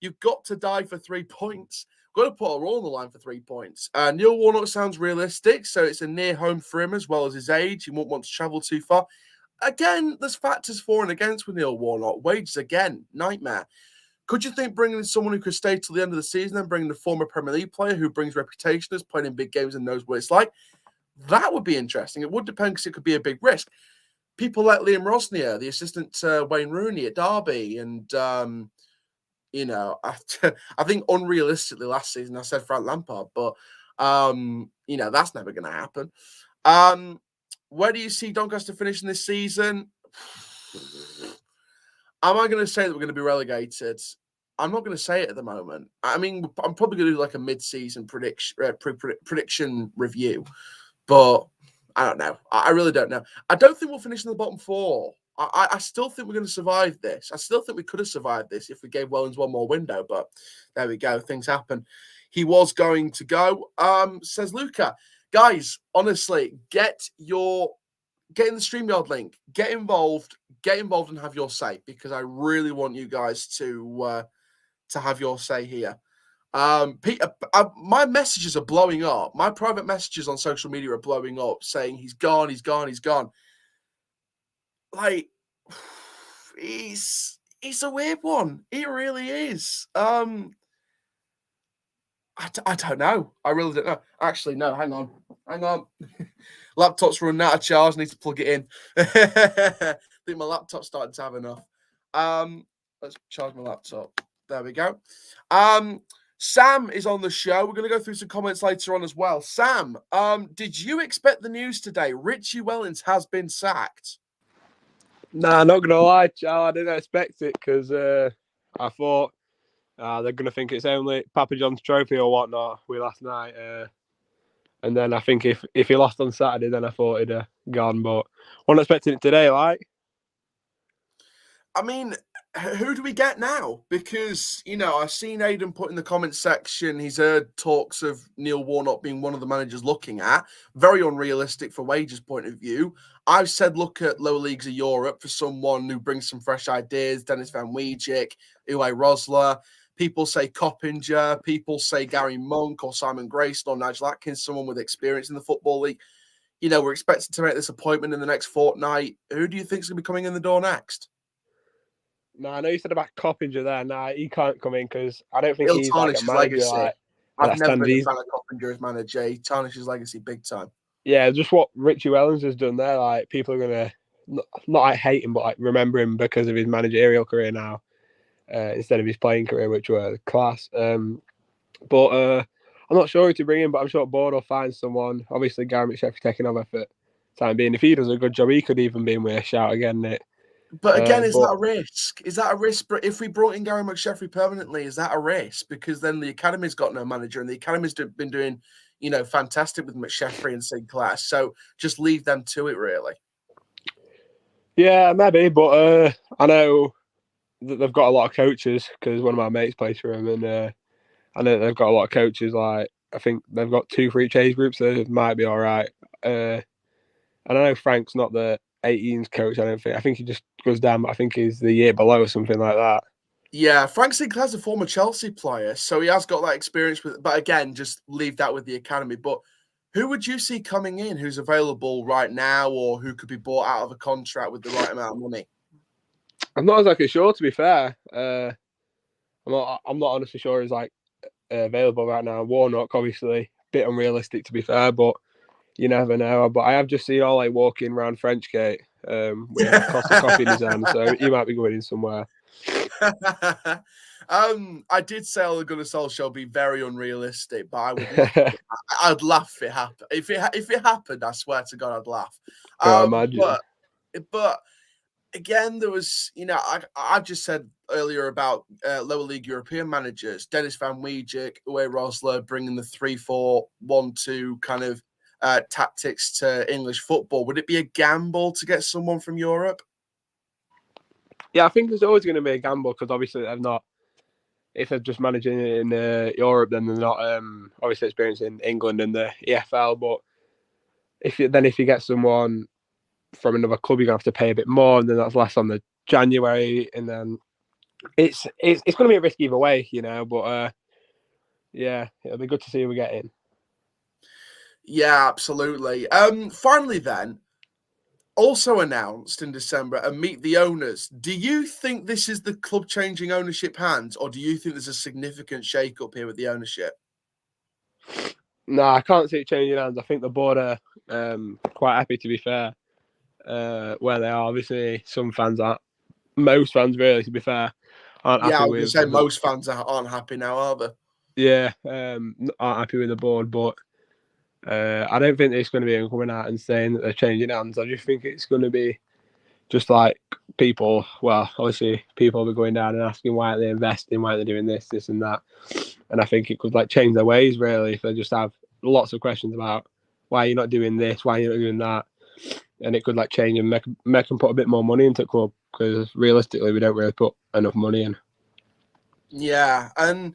You've got to die for 3 points. Got to put a roll on the line for 3 points. Neil Warnock sounds realistic, so it's a near home for him as well as his age. He won't want to travel too far. Again, there's factors for and against with Neil Warnock. Wages, again, nightmare. Could you think bringing in someone who could stay till the end of the season and bringing the former Premier League player who brings reputation as playing in big games and knows what it's like? That would be interesting. It would depend because it could be a big risk. People like Liam Rosnier, the assistant to Wayne Rooney at Derby, and you know, I think unrealistically last season I said Frank Lampard, but you know, that's never going to happen. Where do you see Doncaster finishing this season? Am I going to say that we're going to be relegated? I'm not going to say it at the moment. I mean, I'm probably going to do like a mid-season prediction review, but I don't know. I really don't know. I don't think we'll finish in the bottom four. I still think we're going to survive this. I still think we could have survived this if we gave Wellens one more window, but there we go. Things happen. He was going to go. Says Luca, guys, honestly, get in the StreamYard link, get involved and have your say, because I really want you guys to have your say here. Peter, my messages are blowing up. My private messages on social media are blowing up saying he's gone. Like, he's a weird one. He really is. I don't know. I really don't know. Actually, no, hang on. Laptop's running out of charge. I need to plug it in. I think my laptop's starting to have enough. Let's charge my laptop. There we go. Sam is on the show. We're going to go through some comments later on as well. Sam, did you expect the news today? Richie Wellens has been sacked. Nah, not going to lie, Chow. I didn't expect it because I thought they're going to think it's only Papa John's trophy or whatnot with last night. And then I think if he lost on Saturday, then I thought he'd gone. But wasn't expecting it today, like. I mean, who do we get now? Because, you know, I've seen Aidan put in the comments section, he's heard talks of Neil Warnock being one of the managers looking at. Very unrealistic for wages point of view. I've said look at lower leagues of Europe for someone who brings some fresh ideas. Dennis Van Wijik, Uwe Rosler. People say Coppinger. People say Gary Monk or Simon Grayson or Nigel Atkins, someone with experience in the Football League. You know, we're expected to make this appointment in the next fortnight. Who do you think is going to be coming in the door next? No, I know you said about Coppinger there. Nah, he can't come in because I don't think He'll he's tarnish like a his manager. legacy. Like, I've never been a fan of Coppinger as manager. He tarnishes his legacy big time. Yeah, just what Richie Wellens has done there. Like, people are gonna not like hate him, but like remember him because of his managerial career now, instead of his playing career, which were class. But I'm not sure who to bring in, but I'm sure Board will find someone. Obviously, Gary McSheffrey taking over for time being. If he does a good job, he could even be in with a shout again, Nick. But again, is that a risk? Is that a risk? But if we brought in Gary McSheffrey permanently, is that a risk? Because then the academy's got no manager, and the academy's been doing, you know, fantastic with McSheffrey and Sinclair. So just leave them to it, really. Yeah, maybe. But I know that they've got a lot of coaches because one of my mates plays for them, and I know they've got a lot of coaches. Like, I think they've got 2 for each age group, so it might be all right. And I know Frank's not the 18s coach, I don't think. I think he just goes down, but I think he's the year below or something like that. Yeah, Frank Sinclair's a former Chelsea player, so he has got that experience with. But again, just leave that with the academy. But who would you see coming in who's available right now, or who could be bought out of a contract with the right amount of money? I'm not exactly sure, to be fair. I'm not honestly sure he's like available right now. Warnock, obviously, a bit unrealistic, to be fair, but you never know. But I have just seen Ole walking around Frenchgate with a glass of coffee in his hand, so he might be going in somewhere. I did say Ole Gunnar Solskjaer will be very unrealistic, but I would I'd laugh if it happened. If it happened, I swear to God, I'd laugh. But again, there was, you know, I just said earlier about lower league European managers, Dennis Van Wijik, Uwe Rosler, bringing the 3-4-1-2 kind of tactics to English football. Would it be a gamble to get someone from Europe? Yeah, I think there's always going to be a gamble because obviously if they're just managing in Europe, then they're not obviously experienced in England and the EFL. But if you get someone from another club, you're going to have to pay a bit more, and then that's less on the January, and then it's going to be a risk either way, but yeah, it'll be good to see who we get in. Yeah, absolutely. Finally then, also announced in December, and Meet the Owners. Do you think this is the club changing ownership hands, or do you think there's a significant shake-up here with the ownership? No, I can't see it changing hands. I think the board are quite happy, to be fair, where they are. Obviously, some fans aren't. Most fans, really, to be fair, aren't Yeah, happy I was going to with. say most fans aren't happy now, are they? Yeah, aren't happy with the board, but I don't think it's going to be coming out and saying that they're changing hands. I just think it's going to be just like people. Well, obviously, people will be going down and asking why aren't they investing, why are they doing this, this, and that. And I think it could change their ways really if they just have lots of questions about why you're not doing this, why you're not doing that, and it could change and make them put a bit more money into the club because realistically we don't really put enough money in. Yeah, and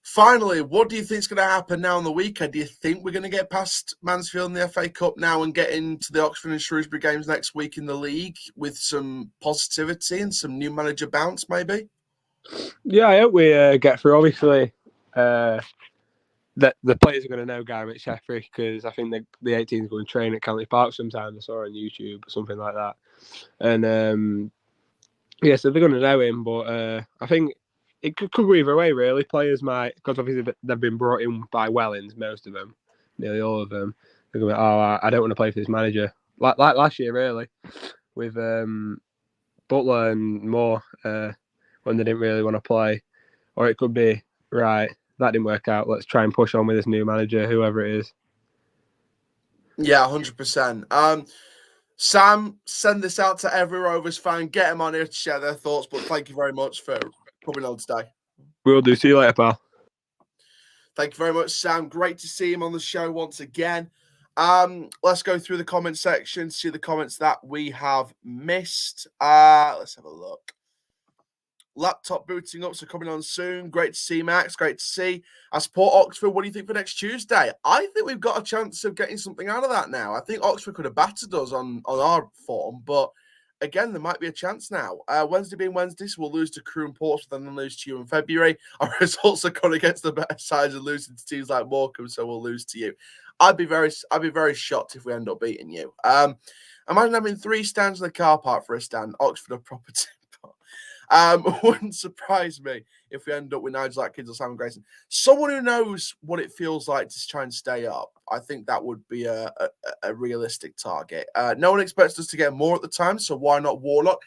finally, what do you think is going to happen now on the weekend? Do you think we're going to get past Mansfield in the FA Cup now and get into the Oxford and Shrewsbury games next week in the league with some positivity and some new manager bounce, maybe? Yeah, I hope we get through. Obviously, the players are going to know Gary McSheffrey because I think the 18s go and train at Cantley Park sometimes. I saw on YouTube or something like that. And so they're going to know him, but I think it could go either way, really. Players might, because obviously they've been brought in by Wellens, most of them, nearly all of them. They're going, I don't want to play for this manager. Like last year, really, with Butler and Moore, when they didn't really want to play. Or it could be, right, that didn't work out. Let's try and push on with this new manager, whoever it is. Yeah, 100%. Sam, send this out to every Rovers fan. Get them on here to share their thoughts. But thank you very much for coming on today. Will do. See you later, pal. Thank you very much, Sam. Great to see him on the show once again. Let's go through the comment section, see the comments that we have missed. Let's have a look. Laptop booting up, so coming on soon. Great to see, Max. Great to see. I support Oxford. What do you think for next Tuesday? I think we've got a chance of getting something out of that now. I think Oxford could have battered us on our form, but again, there might be a chance now. Wednesday being Wednesday, so we'll lose to Crewe and Portsmouth and then lose to you in February. Our results are gone against the better sides and losing to teams like Morecambe, so we'll lose to you. I'd be very shocked if we end up beating you. Imagine having 3 stands in the car park for a stand. Oxford are property. Wouldn't surprise me if we end up with Nigel Atkins or Simon Grayson. Someone who knows what it feels like to try and stay up. I think that would be a realistic target. No one expects us to get more at the time, so why not Warlock?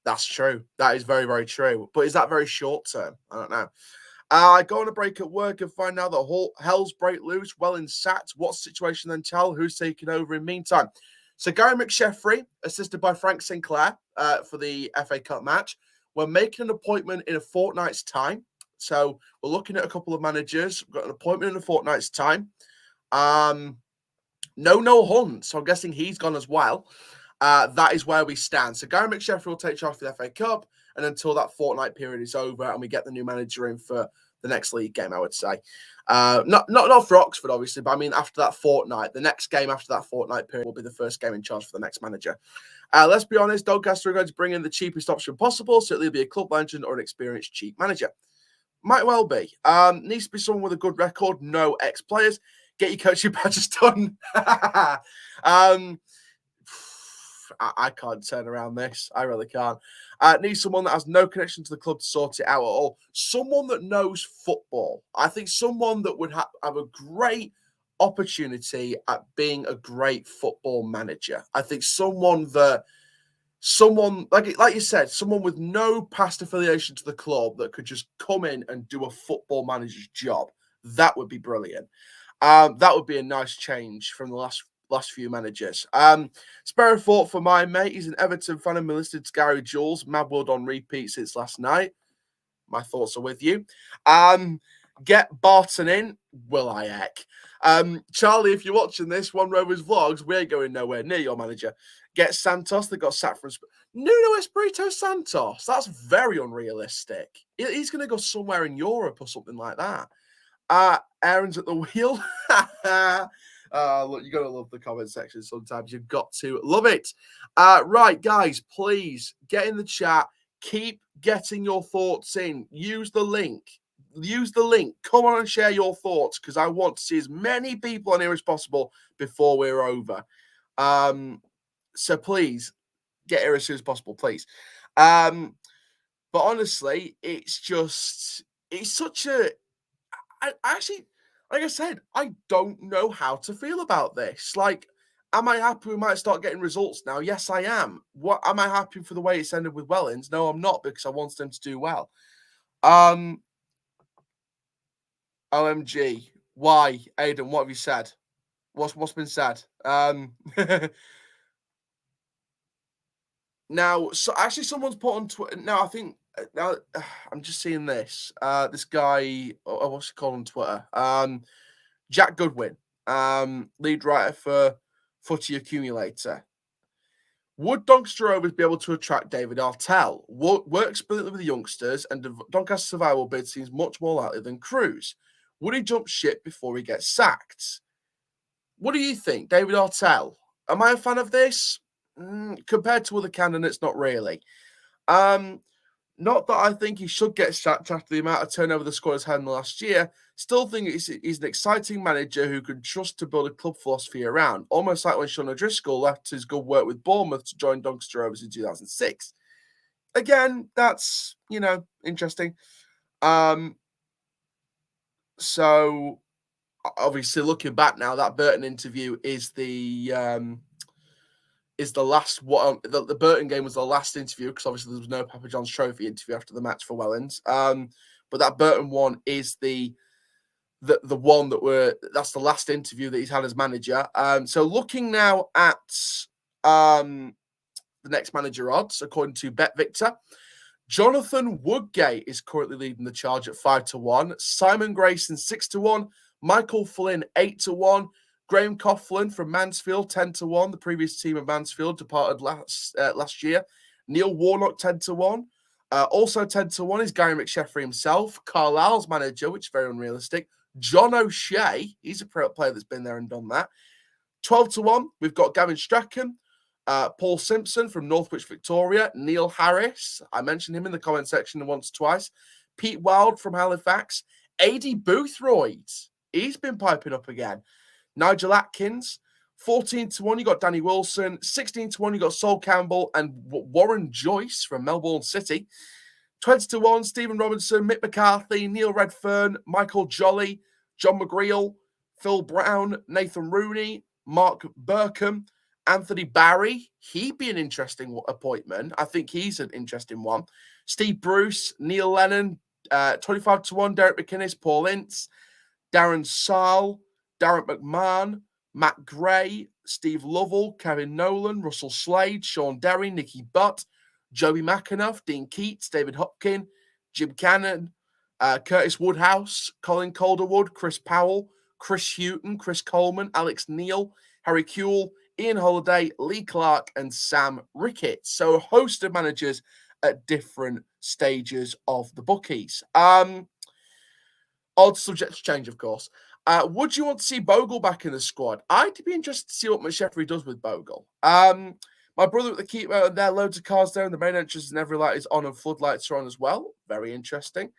That's true. That is very, very true. But is that very short term? I don't know. I go on a break at work and find out that hell's break loose. Wellens sacked. What's the situation then, Tal? Who's taking over in meantime? So Gary McSheffrey, assisted by Frank Sinclair for the FA Cup match. We're making an appointment in a fortnight's time. So we're looking at a couple of managers. We've got an appointment in a fortnight's time. No Hunt. So I'm guessing he's gone as well. That is where we stand. So Gary McSheffrey will take charge for the FA Cup, and until that fortnight period is over and we get the new manager in for the next league game, I would say. Not for Oxford, obviously, but I mean after that fortnight, the next game after that fortnight period will be the first game in charge for the next manager. Let's be honest, Doncaster are going to bring in the cheapest option possible, so it'll either be a club legend or an experienced cheap manager. Might well be. Needs to be someone with a good record, no ex-players. Get your coaching badges done. I can't turn around this. I really can't. Need someone that has no connection to the club to sort it out at all. Someone that knows football. I think someone that would have a great opportunity at being a great football manager. I think someone like you said, someone with no past affiliation to the club that could just come in and do a football manager's job. That would be brilliant. That would be a nice change from the last few managers. Spare a thought for my mate. He's an Everton fan and listed Gary Jules. Mad World on repeat since last night. My thoughts are with you. Get Barton in. Will I heck? Charlie, if you're watching this, One Rovers Vlogs, we're going nowhere near your manager. Get Santos. They got sacked from Nuno Espirito Santos. That's very unrealistic. He's going to go somewhere in Europe or something like that. Aaron's at the wheel. Look, you got to love the comment section sometimes. You've got to love it. Right, guys, please get in the chat. keep getting your thoughts in. Use the link. Come on and share your thoughts, because I want to see as many people on here as possible before we're over. So please get here as soon as possible, please. But honestly, it's such a. I actually, like I said, I don't know how to feel about this. Like, am I happy we might start getting results now? Yes, I am. What am I happy for the way it's ended with Wellens? No, I'm not, because I wanted them to do well. OMG. Why, Aidan? What have you said? What's been said? Now, so actually, someone's put on Twitter. Now, I think now I'm just seeing this. This guy, what's he called on Twitter? Jack Goodwin, lead writer for Footy Accumulator. Would Doncaster Rovers be able to attract David Artell? Works brilliantly with the youngsters, and the Doncaster survival bid seems much more likely than Cruz. Would he jump ship before he gets sacked? What do you think, David Artell? Am I a fan of this? Compared to other candidates, not really. Not that I think he should get sacked after the amount of turnover the squad has had in the last year. Still think he's an exciting manager who can trust to build a club philosophy around. Almost like when Sean O'Driscoll left his good work with Bournemouth to join Doncaster Rovers in 2006. Again, that's, interesting. So, obviously, looking back now, that Burton interview is the last one. The Burton game was the last interview, because obviously there was no Papa John's Trophy interview after the match for Wellens. But that Burton one is the one that's the last interview that he's had as manager. So looking now at the next manager odds, according to BetVictor, Jonathan Woodgate is currently leading the charge at 5-1. Simon Grayson 6-1. Michael Flynn 8-1. Graham Coughlin from Mansfield 10-1. The previous team of Mansfield departed last year. Neil Warnock 10-1. Also 10-1 is Gary McSheffrey himself. Carlisle's manager, which is very unrealistic. John O'Shea, he's a player that's been there and done that. 12-1, we've got Gavin Strachan. Paul Simpson from Northwich, Victoria. Neil Harris, I mentioned him in the comment section once or twice. Pete Wild from Halifax. Adi Boothroyd, he's been piping up again. Nigel Atkins. 14-1, you got Danny Wilson. 16-1, you got Sol Campbell and Warren Joyce from Melbourne City. 20-1, Stephen Robinson, Mick McCarthy, Neil Redfern, Michael Jolly, John McGreal, Phil Brown, Nathan Rooney, Mark Burkham, Anthony Barry. He'd be an interesting appointment. I think he's an interesting one. Steve Bruce, Neil Lennon, 25-1, Derek McInnes, Paul Ince, Darren Saal, Darren McMahon, Matt Gray, Steve Lovell, Kevin Nolan, Russell Slade, Sean Derry, Nicky Butt, Joey McAnuff, Dean Keats, David Hopkin, Jim Cannon, Curtis Woodhouse, Colin Calderwood, Chris Powell, Chris Houghton, Chris Coleman, Alex Neal, Harry Kuehl, Ian Holiday, Lee Clark, and Sam Ricketts. So a host of managers at different stages of the bookies. Odd subject to change, of course. Would you want to see Bogle back in the squad? I'd be interested to see what McSheffrey does with Bogle. My brother at the keeper, there are loads of cars there, and the main entrance and every light is on and floodlights are on as well. Very interesting.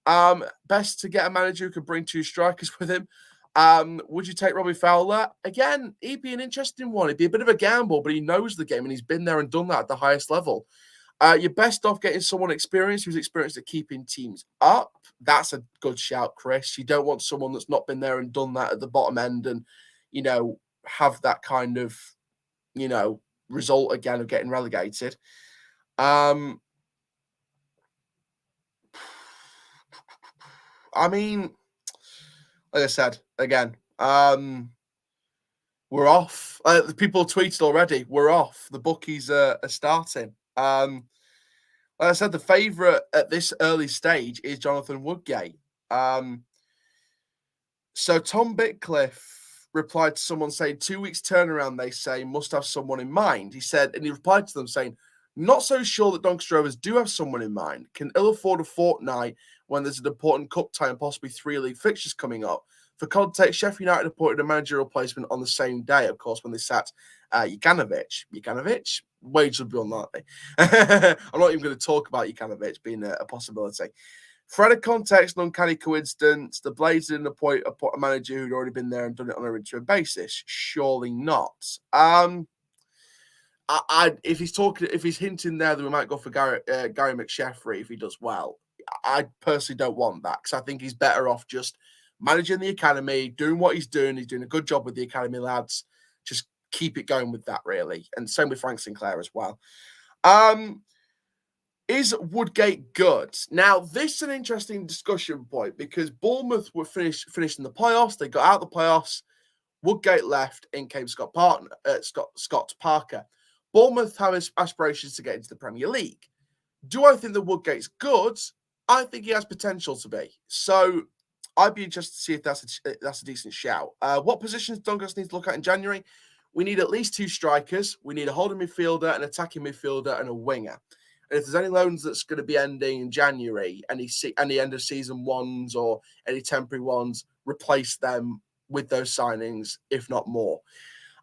Best to get a manager who can bring two strikers with him. Would you take Robbie Fowler? Again, he'd be an interesting one. It'd be a bit of a gamble, but he knows the game and he's been there and done that at the highest level. You're best off getting someone experienced who's experienced at keeping teams up. That's a good shout, Chris. You don't want someone that's not been there and done that at the bottom end and, have that kind of, result again of getting relegated. I mean, like I said, again, we're off. The people tweeted already, we're off. The bookies are starting. Like I said, the favourite at this early stage is Jonathan Woodgate. So Tom Bitcliffe replied to someone saying 2 weeks turnaround, they say, must have someone in mind. He said, and he replied to them saying, not so sure that Doncaster Rovers do have someone in mind. Can ill afford a fortnight when there's an important cup tie and possibly 3 league fixtures coming up. For context, Sheffield United appointed a managerial replacement on the same day, of course, when they sat Jukanovic. Jukanovic? wages would be unlikely. I'm not even going to talk about Jukanovic being a possibility. Thread context, an uncanny coincidence. The Blades didn't appoint a manager who'd already been there and done it on an interim basis. Surely not. If he's hinting there that we might go for Gary McSheffrey if he does well, I personally don't want that because I think he's better off just managing the academy, doing what he's doing. He's doing a good job with the academy lads. Just keep it going with that, really. And same with Frank Sinclair as well. Is Woodgate good? Now, this is an interesting discussion point because Bournemouth were finished in the playoffs. They got out of the playoffs. Woodgate left. In came Scott Parker. Bournemouth have aspirations to get into the Premier League. Do I think that Woodgate's good? I think he has potential to be. So I'd be interested to see if that's a decent shout. What positions Doncaster needs to look at in January? We need at least 2 strikers. We need a holding midfielder, an attacking midfielder, and a winger. And if there's any loans that's going to be ending in January, any end of season ones or any temporary ones, replace them with those signings, if not more.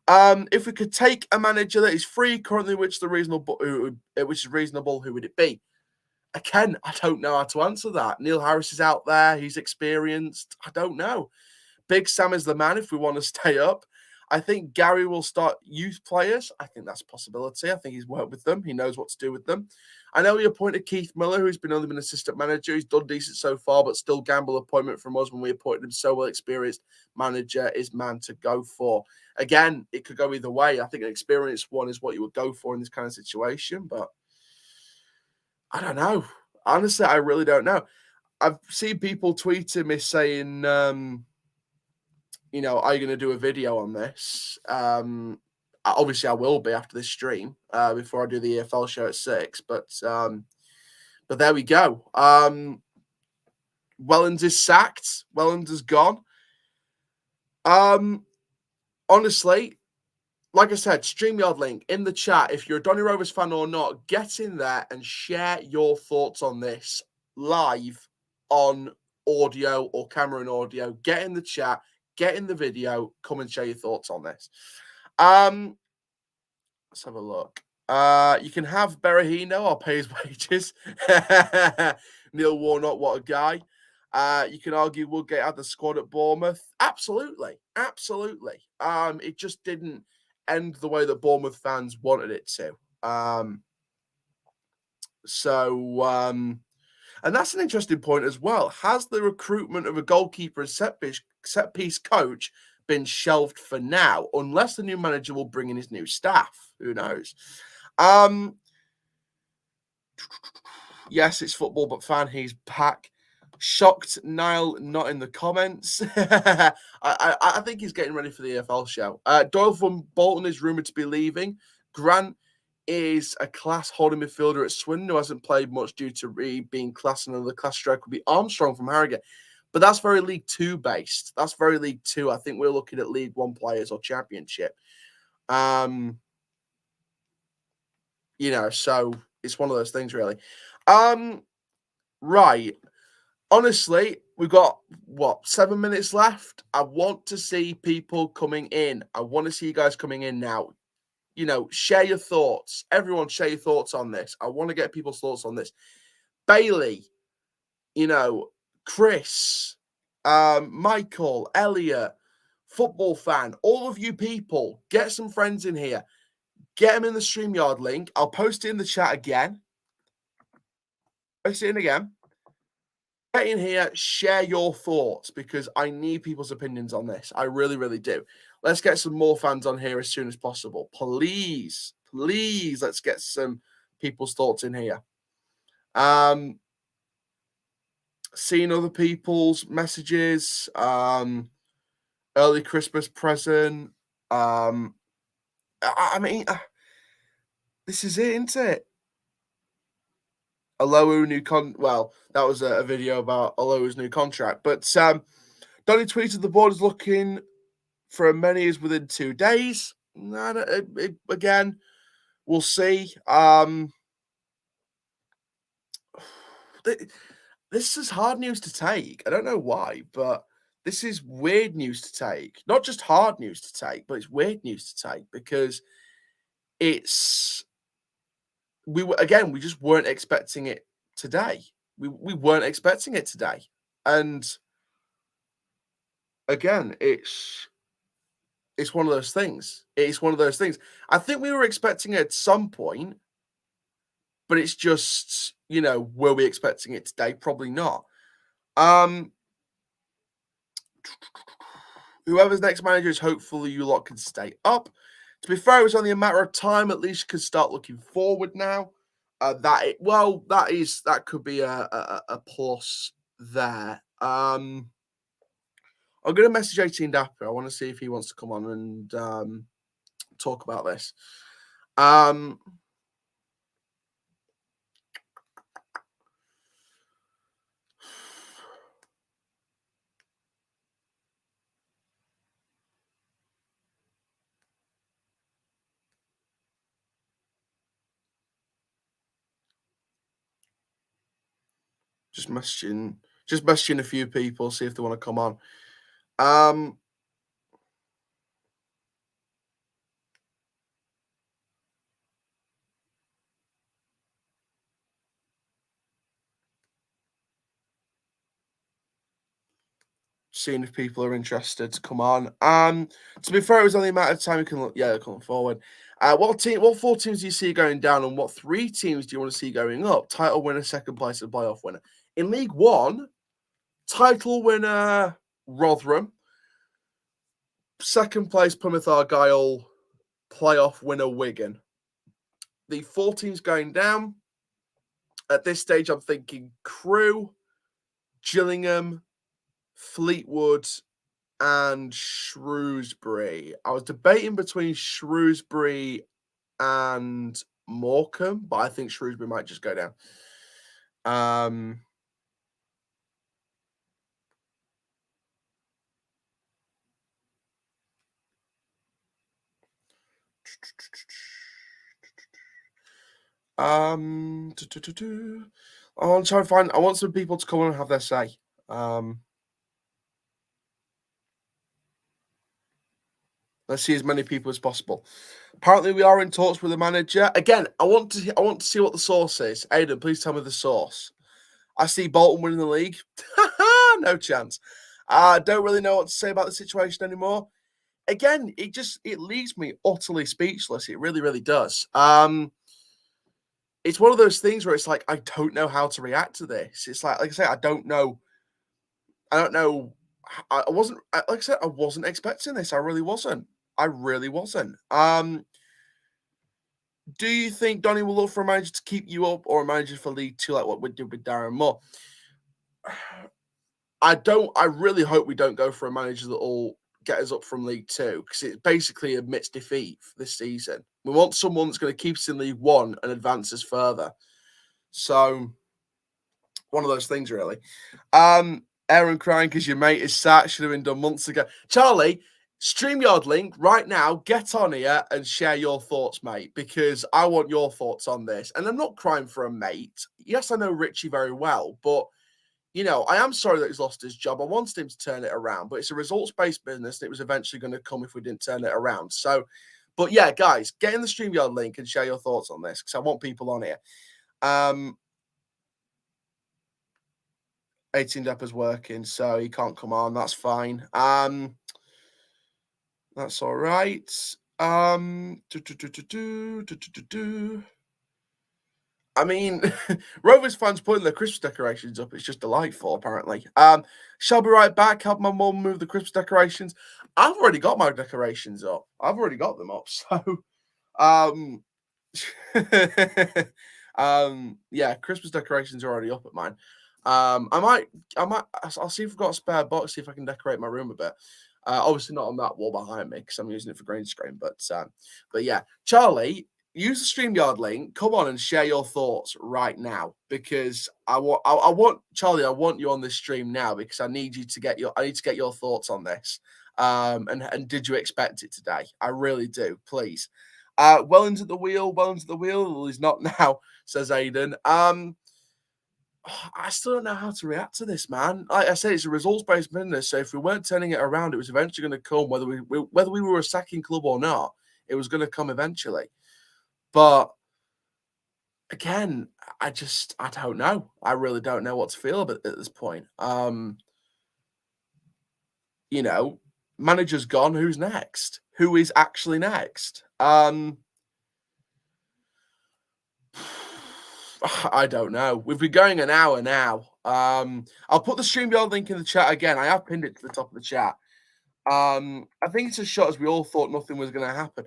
If we could take a manager that is free currently, which is reasonable, who would it be? Again, I don't know how to answer that. Neil Harris is out there. He's experienced. I don't know. Big Sam is the man if we want to stay up. I think Gary will start youth players. I think that's a possibility. I think he's worked with them. He knows what to do with them. I know he appointed Keith Miller, who's only been assistant manager. He's done decent so far, but still gamble appointment from us when we appointed him. So well experienced manager is man to go for. Again, it could go either way. I think an experienced one is what you would go for in this kind of situation, but I don't know. Honestly, I really don't know. I've seen people tweeting me saying, are you going to do a video on this? Obviously, I will be after this stream before I do the EFL show at 6. But there we go. Wellens is sacked. Wellens is gone. Honestly, like I said, StreamYard link in the chat. If you're a Donny Rovers fan or not, get in there and share your thoughts on this live on audio or camera and audio. Get in the chat. Get in the video. Come and share your thoughts on this. Let's have a look. You can have Berahino. I'll pay his wages. Neil Warnock, what a guy. You can argue Woodgate had the squad at Bournemouth. Absolutely. It just didn't end the way that Bournemouth fans wanted it to. And that's an interesting point as well. Has the recruitment of a goalkeeper and set piece coach been shelved for now, unless the new manager will bring in his new staff? Who knows? Yes, it's football, but fan, he's back. Shocked Niall not in the comments. I think he's getting ready for the EFL show. Doyle from Bolton is rumoured to be leaving. Grant is a class holding midfielder at Swindon who hasn't played much due to being class. Another class striker would be Armstrong from Harrogate. But that's very League 2 based. That's very League 2. I think we're looking at League 1 players or Championship. So it's one of those things, really. Right. Honestly, we've got, 7 minutes left? I want to see people coming in. I want to see you guys coming in now. Share your thoughts. Everyone, share your thoughts on this. I want to get people's thoughts on this. Bailey, Chris, Michael, Elliot, football fan, all of you people, get some friends in here. Get them in the StreamYard link. I'll post it in the chat again. Post it in again. Get in here, share your thoughts, because I need people's opinions on this. I really, really do. Let's get some more fans on here as soon as possible. Please, let's get some people's thoughts in here. Seeing other people's messages, early Christmas present. This is it, isn't it? Alohu new that was a video about Alohu's new contract. But Donny tweeted the board is looking for as many as within 2 days. Again, we'll see. This is hard news to take. I don't know why, but this is weird news to take. Not just hard news to take, but it's weird news to take because it's we just weren't expecting it today. We weren't expecting it today. And again, it's one of those things. It's one of those things. I think we were expecting it at some point, but it's just, were we expecting it today? Probably not. Whoever's next manager is, hopefully you lot can stay up. To be fair, it was only a matter of time. At least you can start looking forward now. That could be a plus there. I'm going to message 18 Dapper. I want to see if he wants to come on and talk about this. Just messaging a few people, see if they want to come on. Seeing if people are interested to come on. To be fair, it was only a matter of time you can look. Yeah, come forward. What 4 teams do you see going down, and what 3 teams do you want to see going up? Title winner, second place, and playoff winner. In League One, title winner Rotherham, second place Plymouth Argyle, playoff winner Wigan. The 4 teams going down. At this stage, I'm thinking Crewe, Gillingham, Fleetwood, and Shrewsbury. I was debating between Shrewsbury and Morecambe, but I think Shrewsbury might just go down. I want to try and find. I want some people to come on and have their say. Let's see as many people as possible. Apparently, we are in talks with the manager. Again, I want to see what the source is. Aidan, please tell me the source. I see Bolton winning the league. No chance. I don't really know what to say about the situation anymore. Again, it leaves me utterly speechless. It really, really does. It's one of those things where it's like, I don't know how to react to this. It's like I say, I don't know. I wasn't, like I said, I wasn't expecting this. I really wasn't. Do you think Donny will look for a manager to keep you up, or a manager for League 2 like what we did with Darren Moore? I really hope we don't go for a manager that will get us up from League 2, because it basically admits defeat this season. We want someone that's going to keep us in League 1 and advance us further. So, one of those things, really. Aaron crying because your mate is sat. Should have been done months ago. Charlie, StreamYard link right now. Get on here and share your thoughts, mate, because I want your thoughts on this. And I'm not crying for a mate. Yes, I know Richie very well, but I am sorry that he's lost his job. I wanted him to turn it around, but it's a results-based business, and it was eventually going to come if we didn't turn it around. So, but yeah, guys, get in the StreamYard link and share your thoughts on this, because I want people on here. 18 Depper's working, so he can't come on. That's fine. That's all right. I mean, Rovers fans putting their Christmas decorations up. It's just delightful, apparently. Shall be right back. Help my mum move the Christmas decorations. I've already got my decorations up. I've already got them up. So, yeah, Christmas decorations are already up at mine. I'll see if I've got a spare box, see if I can decorate my room a bit. Obviously not on that wall behind me, because I'm using it for green screen. But yeah, Charlie, use the StreamYard link. Come on and share your thoughts right now, because I want Charlie. I want you on this stream now, because I need to get your thoughts on this. And did you expect it today? I really do. Please. Wellens at the wheel. Well, he's not now, says Aidan. I still don't know how to react to this, man. Like I said, it's a results-based business. So if we weren't turning it around, it was eventually going to come, whether we were a sacking club or not. It was going to come eventually. But again, I don't know. I really don't know what to feel about it at this point. You know, manager's gone. Who's next? Who is actually next? I don't know. We've been going an hour now. I'll put the StreamYard link in the chat again. I have pinned it to the top of the chat. I think it's as short as we all thought nothing was going to happen.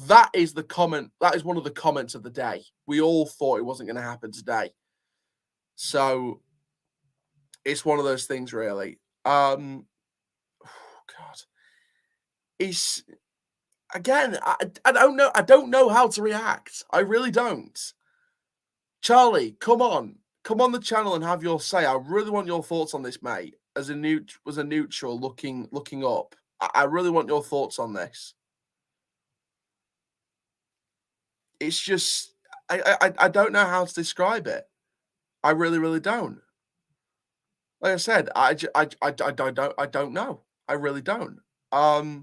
That is the comment. That is one of the comments of the day. We all thought it wasn't going to happen today. So it's one of those things, really. God, it's again. I don't know. I don't know how to react. I really don't. Charlie, come on the channel and have your say. I really want your thoughts on this, mate. As a neutral looking up, I really want your thoughts on this. It's just I don't know how to describe it. I really don't. Like I said, I don't know. I really don't. I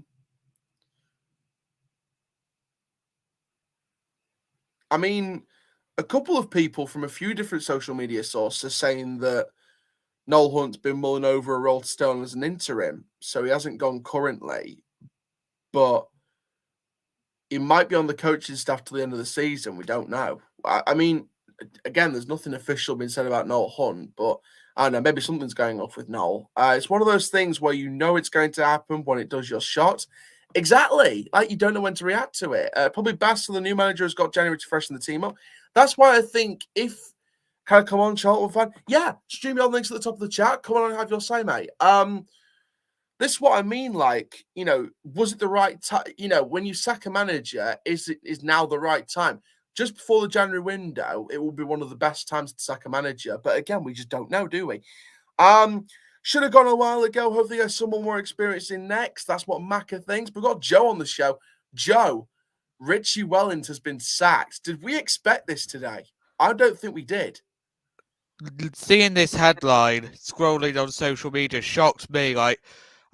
mean, a couple of people from a few different social media sources saying that Noel Hunt's been mulling over a role to stay on as an interim, so he hasn't gone currently, but he might be on the coaching staff till the end of the season. We don't know. I mean, again, there's nothing official been said about Noel Hunt, but I don't know, maybe something's going off with Noel. It's one of those things where you know it's going to happen when it does your shot. Exactly. Like, you don't know when to react to it. Probably best for the new manager has got January to freshen the team up. That's why I think if... Can I come on, Charlton fan? Yeah, stream your links at the top of the chat. Come on and have your say, mate. This is what I mean. Like, you know, was it the right time? You know, when you sack a manager, is now the right time? Just before the January window, it will be one of the best times to sack a manager. But again, we just don't know, do we? Should have gone a while ago. Hopefully, there's someone more experienced in next. That's what Macca thinks. We've got Joe on the show. Joe, Richie Wellens has been sacked. Did we expect this today? I don't think we did. Seeing this headline, scrolling on social media, shocked me. Like,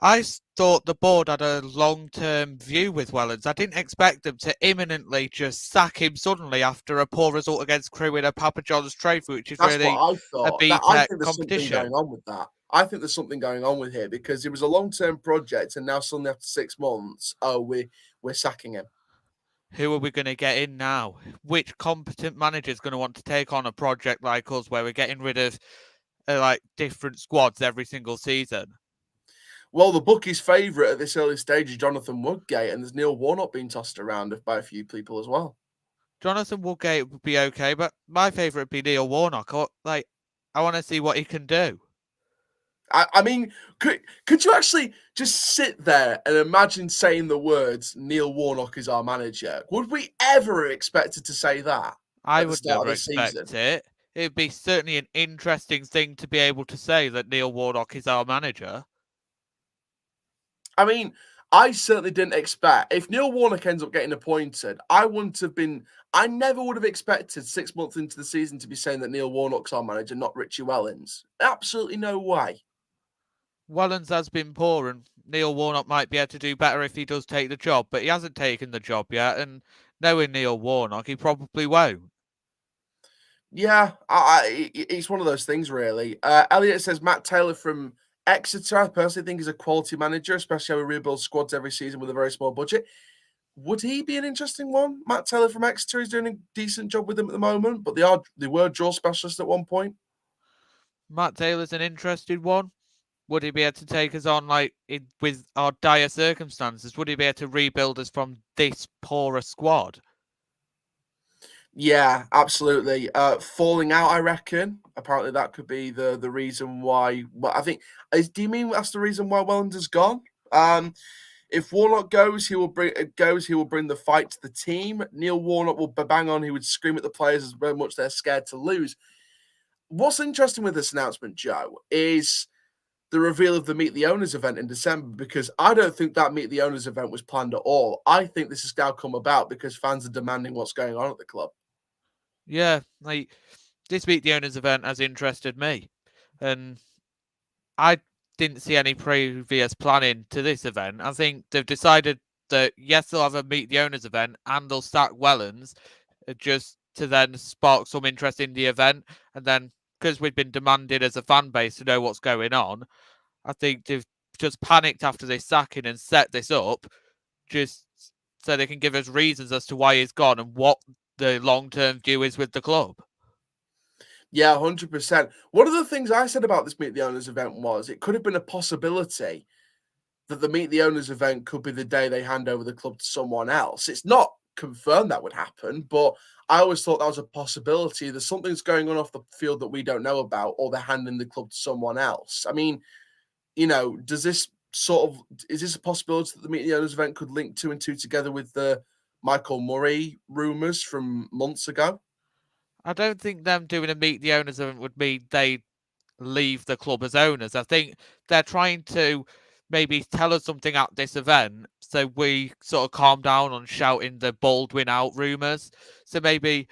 I thought the board had a long-term view with Wellens. I didn't expect them to imminently just sack him suddenly after a poor result against Crewe in a Papa John's trophy, which is That's really what I thought. a B-Tech competition. Going on with that. I think there's something going on with here because it was a long-term project, and now suddenly after 6 months, we're sacking him. Who are we going to get in now? Which competent manager is going to want to take on a project like us where we're getting rid of like different squads every single season? Well, the bookie's favourite at this early stage is Jonathan Woodgate, and there's Neil Warnock being tossed around by a few people as well. Jonathan Woodgate would be okay, but my favourite would be Neil Warnock. I want to see what he can do. I mean, could you actually just sit there and imagine saying the words, Neil Warnock is our manager? Would we ever have expected to say that? I would never expect it. It'd be certainly an interesting thing to be able to say that Neil Warnock is our manager. I mean, I certainly didn't expect, if Neil Warnock ends up getting appointed, I never would have expected 6 months into the season to be saying that Neil Warnock's our manager, not Richie Wellens. Absolutely no way. Wellens has been poor, and Neil Warnock might be able to do better if he does take the job, but he hasn't taken the job yet, and knowing Neil Warnock, he probably won't. Yeah, it's one of those things, really. Elliot says Matt Taylor from Exeter, I personally think, is a quality manager, especially how we rebuild squads every season with a very small budget. Would he be an interesting one? Matt Taylor from Exeter is doing a decent job with them at the moment, but they were draw specialists at one point. Matt Taylor's an interesting one. Would he be able to take us on with our dire circumstances? Would he be able to rebuild us from this poorer squad? Yeah, absolutely. Falling out, I reckon. Apparently, that could be the reason why. Well, I think. Do you mean that's the reason why Wellens has gone? If Warnock goes, he will bring the fight to the team. Neil Warnock will bang on. He would scream at the players as very much they're scared to lose. What's interesting with this announcement, Joe, is the reveal of the Meet the Owners event in December, because I don't think that Meet the Owners event was planned at all. I think this has now come about because fans are demanding what's going on at the club. Yeah, this Meet the Owners event has interested me, and I didn't see any previous planning to this event. I think they've decided that yes, they'll have a Meet the Owners event and they'll sack Wellens, just to then spark some interest in the event. And then, because we've been demanded as a fan base to know what's going on, I think they've just panicked after this sacking and set this up just so they can give us reasons as to why he's gone and what the long-term view is with the club. Yeah, 100%. One of the things I said about this Meet the Owners event was it could have been a possibility that the Meet the Owners event could be the day they hand over the club to someone else. It's not confirmed that would happen, but I always thought that was a possibility. There's something's going on off the field that we don't know about, or they're handing the club to someone else. I mean, is this a possibility that the Meet the Owners event could link 2 and 2 together with the Michael Murray rumours from months ago? I don't think them doing a Meet the Owners event would mean they leave the club as owners. I think they're trying to maybe tell us something at this event so we sort of calm down on shouting the Baldwin out rumours. So maybe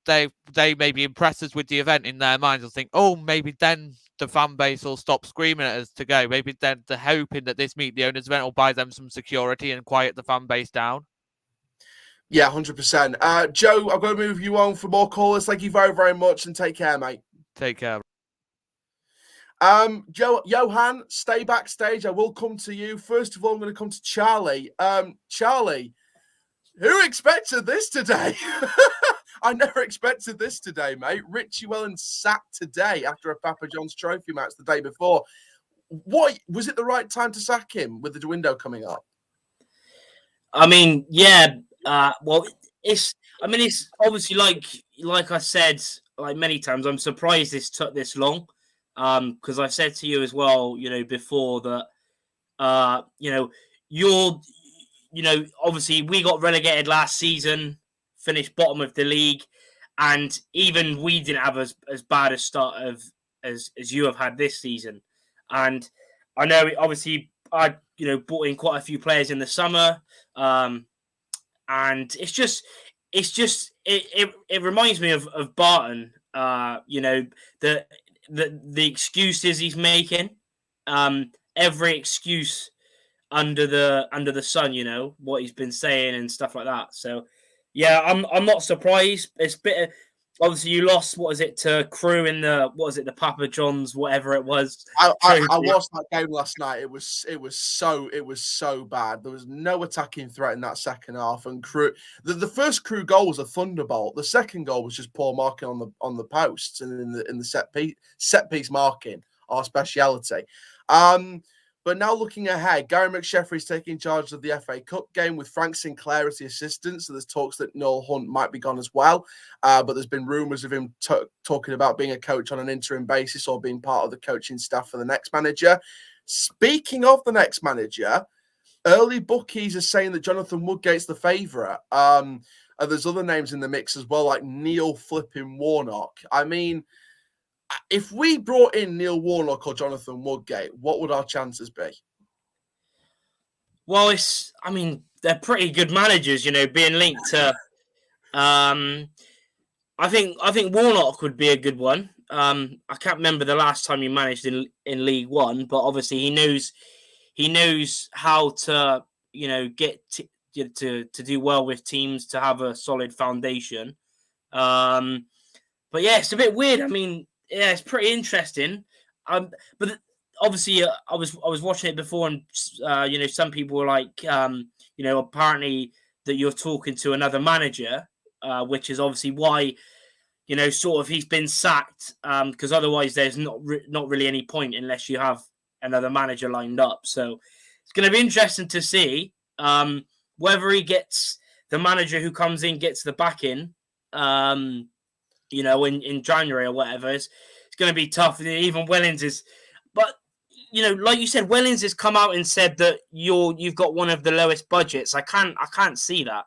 they maybe impress us with the event in their minds and think, oh, maybe then the fan base will stop screaming at us to go. Maybe then they're hoping that this Meet the Owners event will buy them some security and quiet the fan base down. Yeah, 100%. Joe, I'm going to move you on for more callers. Thank you very, very much, and take care, mate. Take care. Johan, stay backstage. I will come to you. First of all, I'm going to come to Charlie. Charlie, who expected this today? I never expected this today, mate. Richie Wellens sacked today after a Papa John's Trophy match the day before. What was it the right time to sack him with the window coming up? I mean, yeah. It's obviously like I said, like many times, I'm surprised this took this long. Because I said to you as well, before that, obviously we got relegated last season, finished bottom of the league, and even we didn't have as bad a start as you have had this season. And I know, obviously, I brought in quite a few players in the summer, and it reminds me of Barton. The excuses he's making, every excuse under the sun, what he's been saying and stuff like that. So yeah, I'm not surprised. It's a bit obviously you lost, what is it, to Crew in the Papa John's, whatever it was. I watched that game last night. It was so bad. There was no attacking threat in that second half. And Crew, the first Crew goal was a thunderbolt. The second goal was just poor marking on the posts and in the set piece marking, our speciality. But now looking ahead, Gary McSheffrey is taking charge of the FA Cup game with Frank Sinclair as the assistant. So there's talks that Noel Hunt might be gone as well. But there's been rumours of him talking about being a coach on an interim basis or being part of the coaching staff for the next manager. Speaking of the next manager, early bookies are saying that Jonathan Woodgate's the favourite. And there's other names in the mix as well, like Neil Flipping Warnock. I mean, if we brought in Neil Warnock or Jonathan Woodgate, what would our chances be? Well, they're pretty good managers, being linked to. I think Warnock would be a good one. I can't remember the last time he managed in League One, but obviously he knows how to get to do well with teams, to have a solid foundation. But yeah, it's a bit weird. I mean, yeah, it's pretty interesting. But obviously, I was watching it before, and some people were like, apparently that you're talking to another manager, which is obviously why, sort of he's been sacked, because otherwise there's not really any point unless you have another manager lined up. So it's going to be interesting to see whether he gets the manager who comes in gets the backing. In January or whatever, it's going to be tough. Even Wellens is, but like you said, Wellens has come out and said that you've got one of the lowest budgets. I can't see that.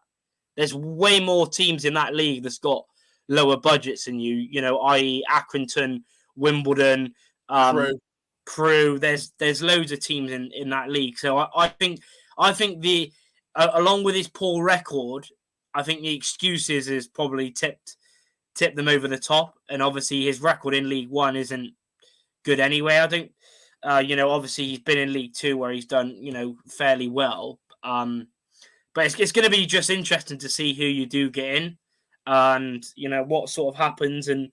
There's way more teams in that league that's got lower budgets than you. I.e. Accrington, Wimbledon, Crew. There's loads of teams in that league. So I think along with his poor record, I think the excuses is probably tipped them over the top, and obviously his record in League One isn't good anyway. I think, obviously he's been in League Two where he's done, fairly well. But it's going to be just interesting to see who you do get in. and what sort of happens, and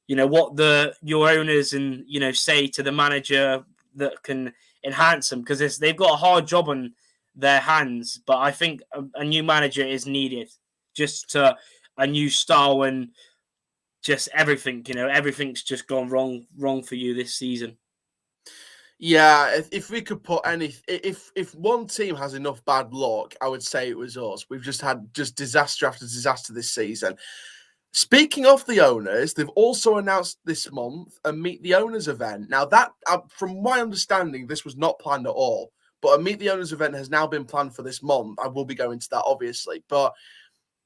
what your owners and say to the manager that can enhance them, because they've got a hard job on their hands. But I think a new manager is needed, just to a new style and just everything. Everything's just gone wrong for you this season. Yeah, if we could put if one team has enough bad luck, I would say it was us. We've just had disaster after disaster this season. Speaking of the owners, they've also announced this month a Meet the Owners event. Now, that, from my understanding, this was not planned at all. But a Meet the Owners event has now been planned for this month. I will be going to that, obviously. But,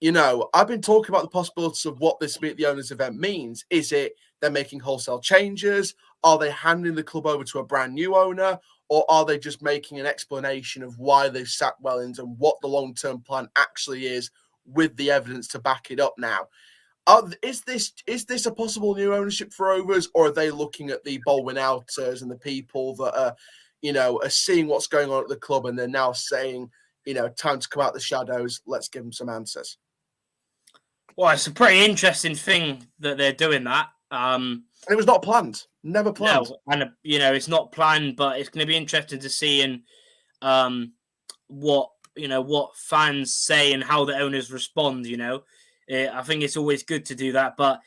I've been talking about the possibilities of what this Meet the Owners event means. Is it they're making wholesale changes? Are they handing the club over to a brand new owner? Or are they just making an explanation of why they've sacked Wellens and what the long-term plan actually is with the evidence to back it up now? Is this a possible new ownership for Rovers, or are they looking at the Baldwin outers and the people that are seeing what's going on at the club, and they're now saying, time to come out the shadows, let's give them some answers? Well, it's a pretty interesting thing that they're doing that. It was not planned, never planned. No, and it's not planned, but it's going to be interesting to see and what fans say and how the owners respond. I think it's always good to do that, but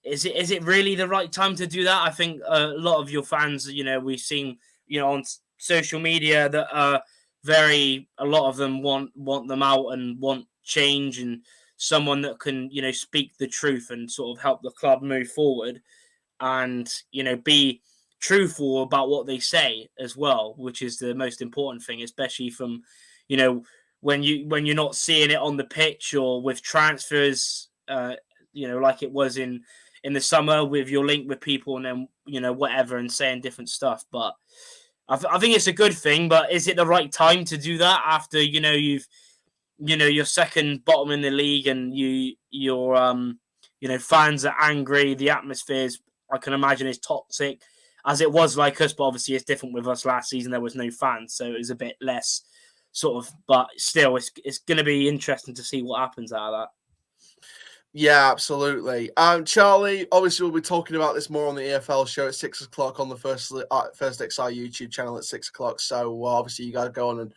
is it really the right time to do that? I think a lot of your fans, we've seen, on social media that a lot of them want them out and want change and someone that can, speak the truth and sort of help the club move forward and, be truthful about what they say as well, which is the most important thing, especially from, when you're not seeing it on the pitch or with transfers, like it was in the summer with your link with people and then, whatever, and saying different stuff. But I think it's a good thing, but is it the right time to do that after, you've, you're second bottom in the league and your fans are angry, the atmosphere's, I can imagine, is toxic as it was like us, but obviously it's different with us last season. There was no fans, so it was a bit less sort of, but still, it's going to be interesting to see what happens out of that. Yeah, absolutely. Charlie, obviously we'll be talking about this more on the EFL show at 6 o'clock on the First XI YouTube channel at 6 o'clock. So obviously you got to go on and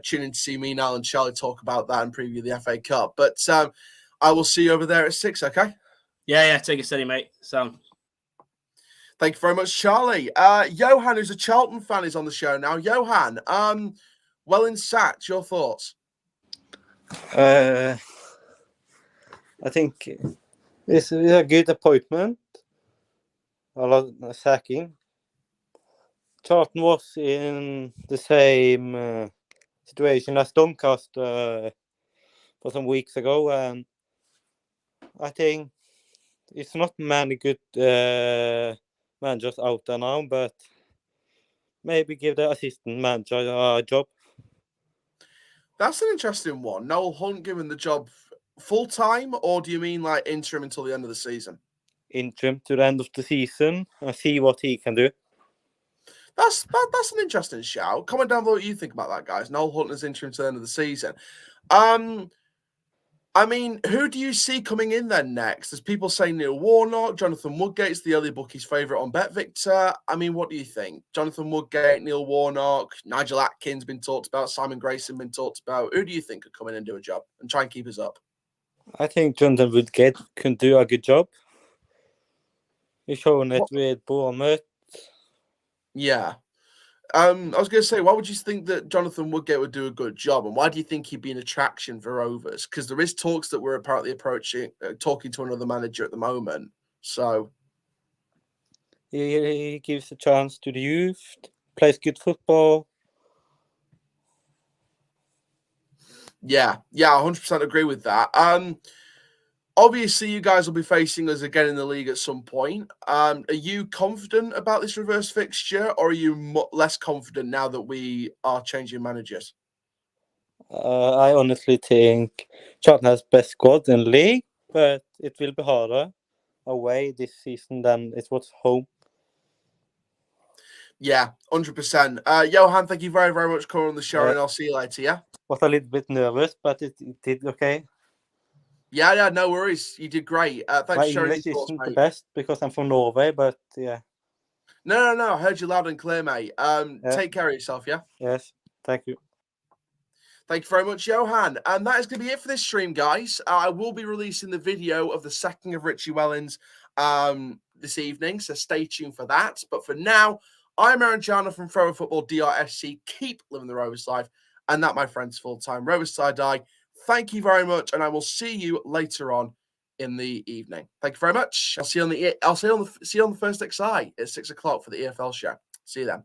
tune in to see me now and Charlie talk about that and preview the FA Cup. But I will see you over there at 6, okay? Yeah, take it steady, mate. So. Thank you very much, Charlie. Johan, who's a Charlton fan, is on the show now. Johan, Wellens sacked, your thoughts? I think it's a good appointment. A lot of sacking. Charlton was in the same situation as Doncaster for some weeks ago, and I think it's not many good managers out there now, but maybe give the assistant manager a job. That's an interesting one. Noel Hunt given the job full-time, or do you mean like interim until the end of the season? Interim to the end of the season and see what he can do. That's an interesting shout. Comment down below what you think about that, guys. Noel Hunt is interim to the end of the season. I mean, who do you see coming in then next? There's people saying Neil Warnock, Jonathan Woodgate's the early bookies' favourite on BetVictor. I mean, what do you think? Jonathan Woodgate, Neil Warnock, Nigel Atkins been talked about, Simon Grayson been talked about. Who do you think could come in and do a job and try and keep us up? I think Jonathan Woodgate can do a good job. He's shown it with Bournemouth. Yeah. I was going to say, why would you think that Jonathan Woodgate would do a good job, and why do you think he'd be an attraction for Rovers? Because there is talks that we're apparently talking to another manager at the moment. So he gives a chance to the youth, plays good football. Yeah, 100% agree with that. Obviously, you guys will be facing us again in the league at some point. Are you confident about this reverse fixture, or are you less confident now that we are changing managers? I honestly think Charlton has best squad in the league, but it will be harder away this season than it was home. Yeah, 100%. Johan, thank you very, very much for coming on the show, and I'll see you later, yeah? Was a little bit nervous, but it did okay. Yeah, no worries. You did great. Thanks My for sharing English your thoughts, isn't the mate. best because I'm from Norway, but yeah. No. I heard you loud and clear, mate. Yeah. Take care of yourself, yeah? Yes. Thank you. Thank you very much, Johan. And that is going to be it for this stream, guys. I will be releasing the video of the sacking of Richie Wellens this evening, so stay tuned for that. But for now, I'm Aaron Chandler from Forever Football DRFC. Keep living the Rovers life. And that, my friends, full-time Rovers Side-Eye. Thank you very much, and I will see you later on in the evening. Thank you very much. I'll see you on the first XI at 6 o'clock for the EFL show. See you then.